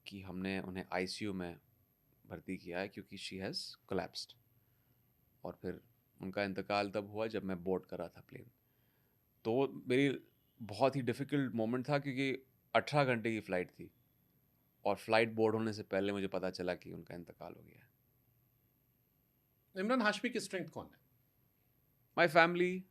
कि हमने उन्हें आईसीयू में भर्ती किया है क्योंकि शी हैज़ कोलैप्स्ड। और फिर उनका इंतकाल तब हुआ जब मैं बोर्ड कर रहा था प्लेन। तो वो मेरी बहुत ही डिफ़िकल्ट मोमेंट था क्योंकि 18 घंटे की फ़्लाइट थी और फ़्लाइट बोर्ड होने से पहले मुझे पता चला कि उनका इंतकाल हो गया है। इमरान हाशमी की स्ट्रेंथ कौन है? My family,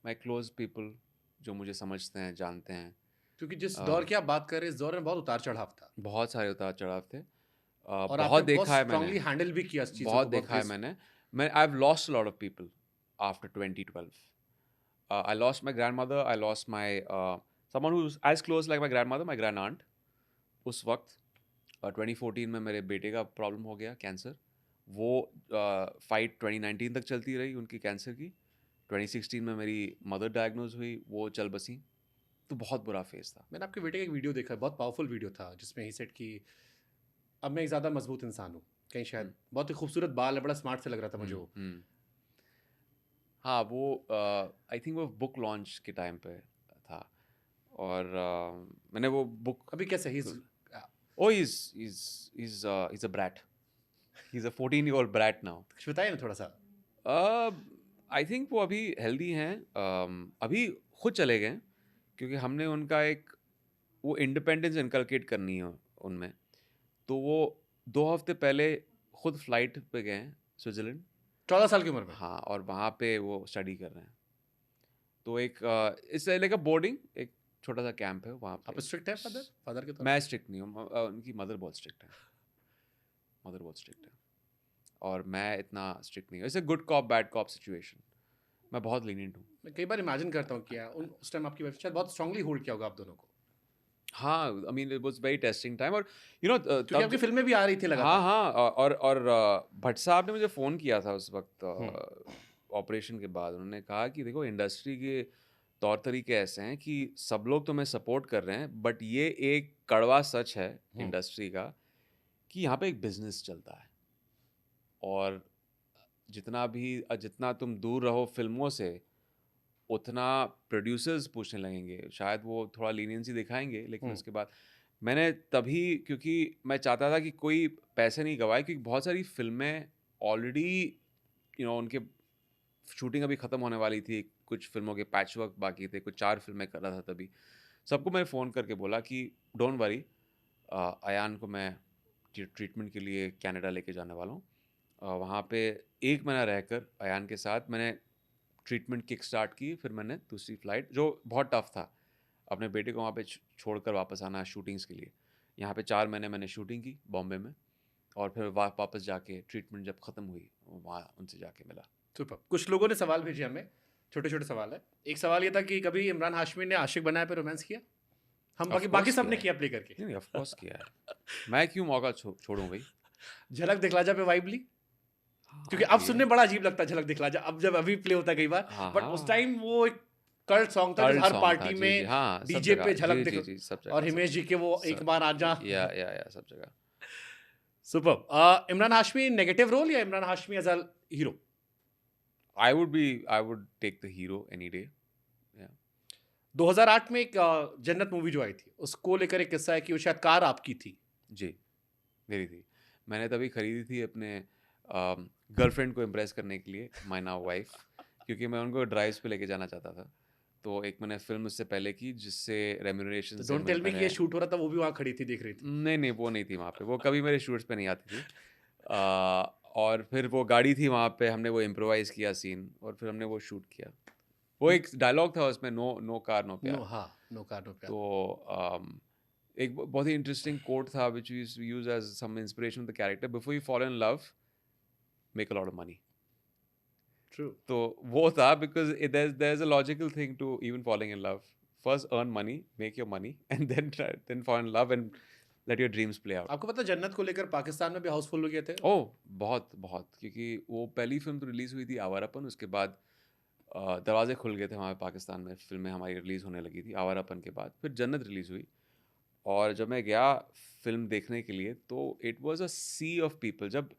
my close people जो मुझे समझते हैं, जानते हैं। क्योंकि जिस दौर की आप बात कर रहे हैं, इस दौर में बहुत उतार चढ़ाव था बहुत सारे उतार चढ़ाव थे। और बहुत आपने बहुत देखा है मैंने, स्ट्रांगली हैंडल भी किया इस चीज़ों बहुत को, देखा है ग्रेस। मैंने। मैं I have lost a lot of people after 2012। I lost my grandmother, I lost my someone who is as close like my grandmother, my grand aunt. उस वक्त 2014 में मेरे बेटे का प्रॉब्लम हो गया, कैंसर। वो फाइट 2019 तक चलती रही उनकी कैंसर की। 2016 में मेरी मदर डायग्नोज हुई, वो चल बसी। तो बहुत बुरा फेस था। मैंने आपके बेटे का एक वीडियो देखा, बहुत पावरफुल वीडियो था, जिसमें ही सेट कि अब मैं एक ज़्यादा मजबूत इंसान हूँ। कहीं शायद बहुत ही खूबसूरत बाल है, बड़ा स्मार्ट से लग रहा था मुझे वो। हाँ, वो आई थिंक वो बुक लॉन्च के टाइम पे था और मैंने वो बुक अभी कैसे ही ओ he's a brat. He's a 14-year-old brat now. कुछ बताइए ना थोड़ा सा। आई थिंक वो अभी हेल्दी हैं। अभी खुद चले गए हैं क्योंकि हमने उनका एक वो इंडिपेंडेंस इनकलकेट करनी है उनमें। तो वो 2 हफ्ते पहले खुद फ्लाइट पे गए हैं स्विट्ज़रलैंड। 14 साल की उम्र में? हाँ, और वहाँ पे वो स्टडी कर रहे हैं। तो एक इट्स लाइक अ बोर्डिंग, एक छोटा सा कैंप है वहाँ आप पे। स्ट्रिक्ट है फादर फादर के तौर मैं स्ट्रिक्ट नहीं हूँ, उनकी मदर बहुत स्ट्रिक्ट है। मदर बहुत स्ट्रिक्ट है और मैं इतना स्ट्रिक्ट नहीं हूँ। It's a good cop bad cop situation. मैं बहुत लीनियंट हूँ। मैं कई बार इमेजिन करता हूँ कि उस टाइम आपकी वाइफ शायद बहुत स्ट्रांगली होल्ड किया होगा आप दोनों को, हाँ, I mean it was very testing time और यू नो क्योंकि आपकी फिल्में भी आ रही थी हाँ लगातार। हाँ और भट्ट साहब ने मुझे फ़ोन किया था उस वक्त ऑपरेशन के बाद। उन्होंने कहा कि देखो इंडस्ट्री के तौर तरीके ऐसे हैं कि सब लोग तुम्हें सपोर्ट कर रहे हैं बट ये एक कड़वा सच है इंडस्ट्री का कि यहाँ पे एक बिजनेस चलता है और जितना तुम दूर रहो फिल्मों से उतना प्रोड्यूसर्स पूछने लगेंगे। शायद वो थोड़ा लीनियंसी दिखाएंगे लेकिन उसके बाद मैंने तभी क्योंकि मैं चाहता था कि कोई पैसे नहीं गवाए क्योंकि बहुत सारी फिल्में ऑलरेडी उनके शूटिंग अभी ख़त्म होने वाली थी। कुछ फिल्मों के पैच वर्क बाकी थे, कुछ 4 फिल्में कर रहा था तभी। सबको मैंने फ़ोन करके बोला कि डोंट वरी, अयान को मैं ट्रीटमेंट के लिए कनाडा लेके जाने वाला हूँ। वहाँ पे 1 महीना रहकर अयान के साथ मैंने ट्रीटमेंट किक स्टार्ट की। फिर मैंने दूसरी फ़्लाइट जो बहुत टफ था, अपने बेटे को वहाँ पे छोड़कर वापस आना शूटिंग्स के लिए। यहाँ पे 4 महीने मैंने शूटिंग की बॉम्बे में और फिर वापस जाके ट्रीटमेंट जब ख़त्म हुई वहाँ उनसे जाके मिला। सुपर। कुछ लोगों ने सवाल भेजे हमें, छोटे छोटे सवाल है। एक सवाल ये था कि कभी इमरान हाशमी ने आशिक बनाया पे रोमांस किया? हम Of बाकी course सब ने किया है। किया प्ले करके। नहीं ऑफ कोर्स किया है। मैं क्यों मौका छोड़ूं भाई। झलक दिखला जा पे वाइब ली? क्योंकि हाँ अब लिए। सुनने बड़ा अजीब लगता है झलक दिखला जा, अब जब अभी प्ले होता है कई बार, हाँ बट उस हाँ टाइम वो एक कल्ट सॉन्ग था जो कल्ट हर सॉन्ग था। पार्टी जी जी में हाँ सब डीजे जगह। पे झलक जी दिख। जी जी सब जगह और सब हिमेश जी जगह के वो एक सब, बार आजा। या सब जगह। Super. Imran Hashmi negative role या Imran Hashmi as a hero? I would take the hero any day. 2008 में एक जन्नत मूवी जो आई थी, उसको लेकर एक किस्सा है कि वो शायद कार आपकी थी। जी मेरी थी। मैंने तभी खरीदी थी अपने गर्लफ्रेंड को इम्प्रेस करने के लिए, माय नाउ वाइफ, क्योंकि मैं उनको ड्राइव्स पे लेके जाना चाहता था। तो एक मैंने फिल्म उससे पहले की जिससे रेम्यूनरेशन तो से डोंट टेल मी कि ये मैंने शूट हो रहा था, वो भी वहां खड़ी थी, देख रही थी। नहीं वो नहीं थी वहाँ पे। वो कभी मेरे शूट्स पे नहीं आती थी। और फिर वो गाड़ी थी वहाँ पे, हमने वो इम्प्रोवाइज़ किया सीन और फिर हमने वो शूट किया। वो एक डायलॉग था उसमें, नो कार नो नो, प्यार। हाँ, नो कार नो प्यार। तो एक बहुत ही इंटरेस्टिंग कोट था which use as some inspiration of the character, before you fall in love make a lot of money. True. तो वो था because there's a logical thing to even falling in love. First earn money, make your money, and then fall in love and let your dreams play out. आपको पता है जन्नत को लेकर पाकिस्तान में भी हाउसफुल हो गए थे? ओह बहुत बहुत, क्योंकि वो पहली फिल्म तो रिलीज हुई थी आवारापन, उसके बाद दरवाजे खुल गए थे वहाँ पे पाकिस्तान में, फिल्में हमारी रिलीज होने लगी थी आवारापन के बाद. फिर जन्नत रिलीज हुई और जब मैं गया फिल्म देखने के लिए तो it was a sea of people. जब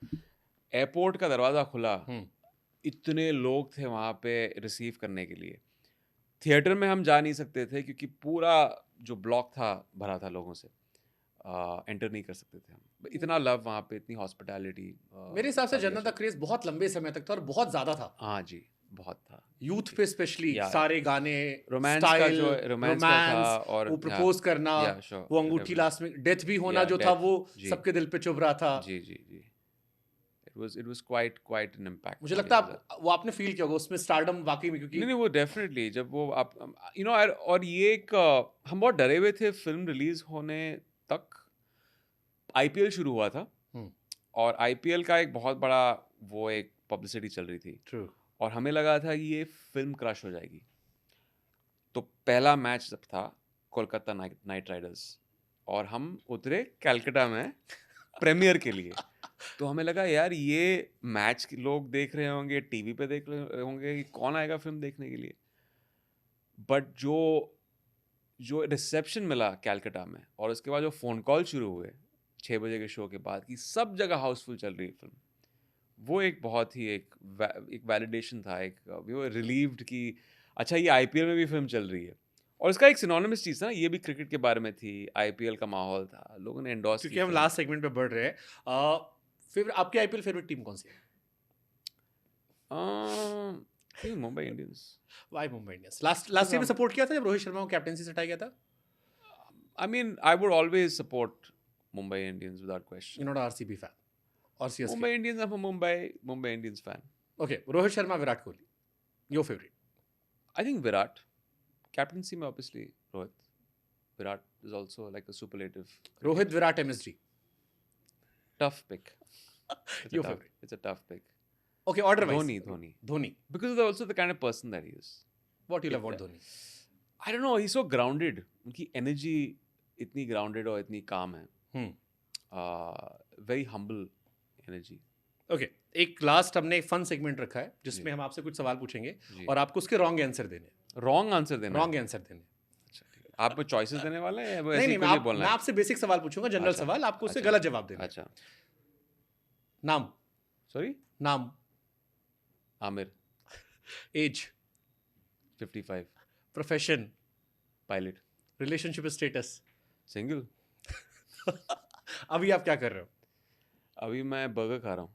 एयरपोर्ट का दरवाज़ा खुला, इतने लोग थे वहाँ पे रिसीव करने के लिए. थिएटर में हम जा नहीं सकते थे क्योंकि पूरा जो ब्लॉक था भरा था लोगों से, एंटर नहीं कर सकते थे हम. इतना लव वहाँ पे, इतनी हॉस्पिटैलिटी. मेरे हिसाब से जन्नत का क्रेज बहुत लंबे समय तक था और बहुत ज्यादा था. हाँ जी, बहुत था. यूथ पे स्पेशली Yeah. सारे गाने, रोमांस का स्टाइल, जो रोमांस का था और वो प्रपोज करना, yeah, sure, वो अंगूठी whatever. लास्ट में डेथ भी होना Yeah, जो था death, वो जी. सबके दिल पे चुभ रहा था. जी जी जी. It was quite an impact. मुझे लगता है वो आपने फील किया होगा उसमें स्टारडम वाकई में, क्योंकि नहीं वो डेफिनेटली जब वो आप और ये एक हम बहुत डरे हुए थे फिल्म रिलीज होने तक. आईपीएल शुरू हुआ था और आईपीएल का एक बहुत बड़ा वो एक पब्लिसिटी चल रही थी. ट्रू. और हमें लगा था कि ये फिल्म क्रश हो जाएगी. तो पहला मैच जब था कोलकाता नाइट राइडर्स और हम उतरे कलकत्ता में प्रीमियर के लिए. तो हमें लगा यार ये मैच लोग देख रहे होंगे, टीवी पे देख रहे होंगे, कि कौन आएगा फिल्म देखने के लिए. बट जो रिसेप्शन मिला कलकत्ता में और उसके बाद जो फ़ोन कॉल शुरू हुए 6 बजे के शो के बाद कि सब जगह हाउसफुल चल रही है फिल्म, वो एक बहुत ही एक वैलिडेशन था, एक वी वर रिलीव्ड कि अच्छा ये आईपीएल में भी फिल्म चल रही है. और इसका एक सिनोनिमस चीज़ था ना, ये भी क्रिकेट के बारे में थी, आईपीएल का माहौल था, लोगों ने एंडोर्स क्योंकि हम लास्ट सेगमेंट पे बढ़ रहे हैं. आपकी आईपीएल फेवरेट टीम कौन सी है? Mumbai Indians. Why Mumbai Indians? Last year में सपोर्ट किया था जब रोहित शर्मा को कैप्टेंसी से हटाया गया था? I mean, I would always support Mumbai Indians without question. You're not an RCB fan or CSK? Mumbai Indians, I'm a Mumbai Indians fan. Okay, Rohit Sharma, Virat Kohli, your favorite? I think Virat. Captaincy में obviously Rohit. Virat is also like a superlative. Rohit, Virat, MSG. Tough pick. Your favorite? It's a tough pick. Okay, order-wise. Dhoni. Because of also the kind of person that he is. What do you love about Dhoni? I don't know. He's so grounded. उनकी energy इतनी grounded और इतनी calm है. Very humble energy. Okay, एक लास्ट हमने फन सेगमेंट रखा है जिसमें हम आपसे कुछ सवाल पूछेंगे और आपको उसके रॉन्ग आंसर देने. रॉन्ग आंसर देना. रॉन्ग आंसर देने. अच्छा ठीक है. आप चॉइसेस देने वाले हैं या वो नहीं ऐसे नहीं, ही कुछ बोलना मैं है? आपसे बेसिक सवाल पूछूंगा, जनरल सवाल, आपको उससे गलत जवाब देना. अच्छा. नाम. सॉरी. नाम. Aamir. Age. 55. Profession. Pilot. Relationship status. Single. अभी आप क्या कर रहे हो? अभी मैं बर्गर खा रहा हूँ.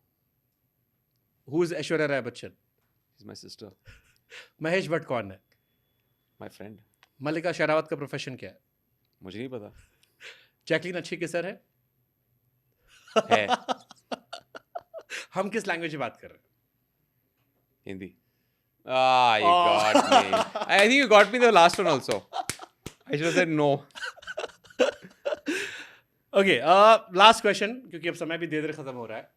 Who is Aishwarya Rai Bachchan? Is my sister. Mahesh Bhatt कौन है? My friend. मल्लिका शेरावत का प्रोफेशन क्या है? मुझे नहीं पता. जैकलीन अच्छी किसर है? है. हम किस लैंग्वेज में बात कर रहे हैं? Hindi. You got me. I think you got me the last one also. I should have said no. Okay, last question, क्योंकि अब समय भी धीरे धीरे खत्म हो रहा है.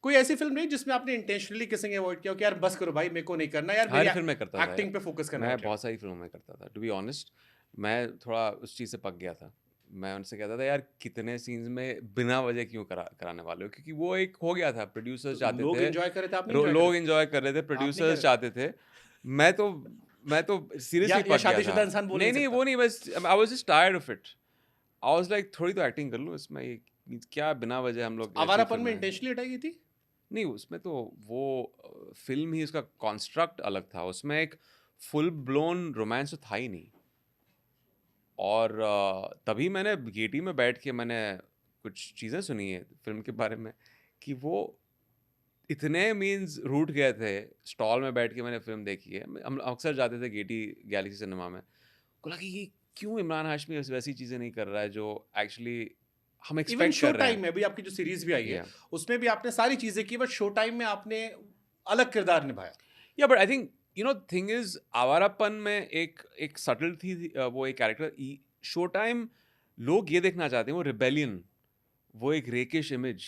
कोई ऐसी फिल्म नहीं जिसमें आपने इंटेंशनली किसिंग अवॉइड किया हो कि यार बस करो भाई, मेरे को नहीं करना यार, हर फिल्म में करता था. एक्टिंग पे फोकस करना मैं है. बहुत सारी फिल्मों में करता था. टू बी ऑनेस्ट, मैं थोड़ा उस चीज़ से पक गया था. मैं उनसे कहता था यार कितने सीन्स में बिना वजह क्यों कराने वाले हो, क्योंकि वो एक हो गया था. प्रोड्यूसर्स चाहते थे, लोग एंजॉय कर रहे थे, आप नहीं लोग एंजॉय कर रहे थे, प्रोड्यूसर्स चाहते थे. मैं तो सीरियसली पक गया था. शादीशुदा इंसान बोल नहीं वो नहीं, बस I was just tired of it. I was like थोड़ी तो एक्टिंग कर लो इसमें, क्या बिना वजह हम लोग. आवारापन में इंटेंशनली हटाई गई थी? नहीं, उसमें तो वो फिल्म ही, उसका कॉन्स्ट्रक्ट अलग था. उसमें एक फुल ब्लोन रोमांस तो था ही नहीं. और तभी मैंने गेटी में बैठ के मैंने कुछ चीज़ें सुनी है फिल्म के बारे में कि वो इतने मीन्स रूठ गए थे. स्टॉल में बैठ के मैंने फिल्म देखी है. हम अक्सर जाते थे गेटी गैलेक्सी सिनेमा में. को लगा कि क्यों इमरान हाशमी वैसी चीज़ें नहीं कर रहा है जो एक्चुअली हम एक्सपेक्ट कर रहे हैं. टाइम में भी आपकी जो सीरीज भी आई है उसमें भी आपने सारी चीजें की, बट शो टाइम में आपने अलग किरदार निभाया. या but I think thing is Awarapan में एक सटल थी वो एक कैरेक्टर. शो टाइम लोग ये देखना चाहते हैं, वो रिबेलियन, वो एक रेकिश इमेज,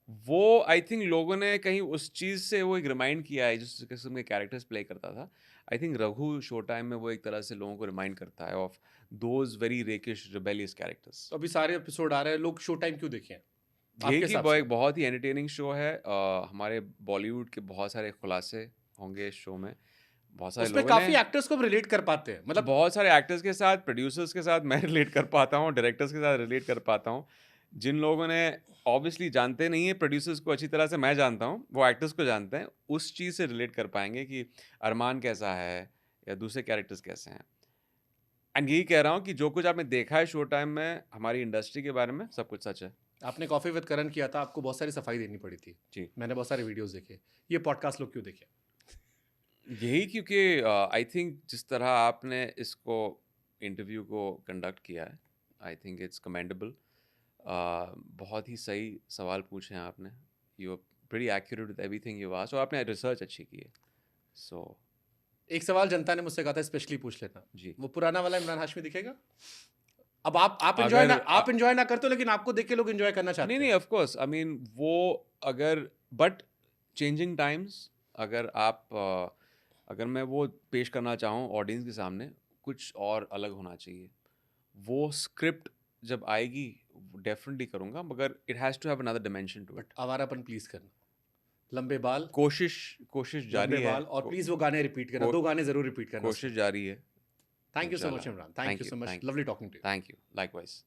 वो आई थिंक लोगों ने कहीं उस चीज़ से वो एक रिमाइंड किया है जिस किस्म के कैरेक्टर्स प्ले करता था। I think Raghu show time में वो एक तरह से लोगों को रिमाइंड करता है of those very rakish rebellious characters. तो अभी सारे एपिसोड आ रहे हैं, लोग शो टाइम क्यों देखें ये आपके कि हिसाब वो से? एक बहुत ही एंटरटेनिंग शो है। हमारे बॉलीवुड के बहुत सारे खुलासे होंगे इस शो में। बहुत सारे उसमें लोगों काफी ने एक्टर्स को रिलेट कर पाते हैं, मतलब बहुत सारे एक्टर्स के साथ, प्रोड्यूसर्स के साथ मैं रिलेट कर पाता हूँ, डायरेक्टर्स के साथ रिलेट कर पाता हूँ। जिन लोगों ने ऑब्वियसली जानते नहीं है प्रोड्यूसर्स को अच्छी तरह से मैं जानता हूँ, वो एक्टर्स को जानते हैं, उस चीज़ से रिलेट कर पाएँगे कि अरमान कैसा है या दूसरे कैरेक्टर्स कैसे हैं। एंड यही कह रहा हूँ कि जो कुछ आपने देखा है शो टाइम में हमारी इंडस्ट्री के बारे में, सब कुछ सच है। आपने कॉफी विद करण किया था, आपको बहुत सारी सफाई देनी पड़ी थी। जी। मैंने बहुत सारे वीडियोस देखे। ये पॉडकास्ट लोग क्यों देखे? यही क्योंकि आई थिंक जिस तरह आपने इसको इंटरव्यू को कंडक्ट किया है, आई थिंक इट्स कमेंडेबल। बहुत ही सही सवाल पूछे हैं आपने। You are pretty accurate with everything you asked, और आपने रिसर्च अच्छी की है। सो एक सवाल जनता ने मुझसे कहा था, स्पेशली पूछ लेना। जी। वो पुराना वाला इमरान हाशमी दिखेगा? अब आप एंजॉय ना, अगर आप एंजॉय ना करते हो, लेकिन आपको देख के लोग एंजॉय करना चाहते नहीं हैं। नहीं ऑफ कोर्स आई मीन वो अगर बट चेंजिंग टाइम्स अगर आप अगर मैं वो पेश करना चाहूँ ऑडियंस के सामने, कुछ और अलग होना चाहिए। वो स्क्रिप्ट जब आएगी डेफिनेटली करूँगा, मगर it has to have another dimension to it. But Awarapan please करना, लंबे बाल, कोशिश जारी लंबे है। बाल, और प्लीज वो गाने रिपीट करना, को- 2 गाने जरूर रिपीट करना। कोशिश जारी है। थैंक यू सो मच इंशाल्लाह। Imran, thank you so much, thank you lovely talking to you. Thank you likewise.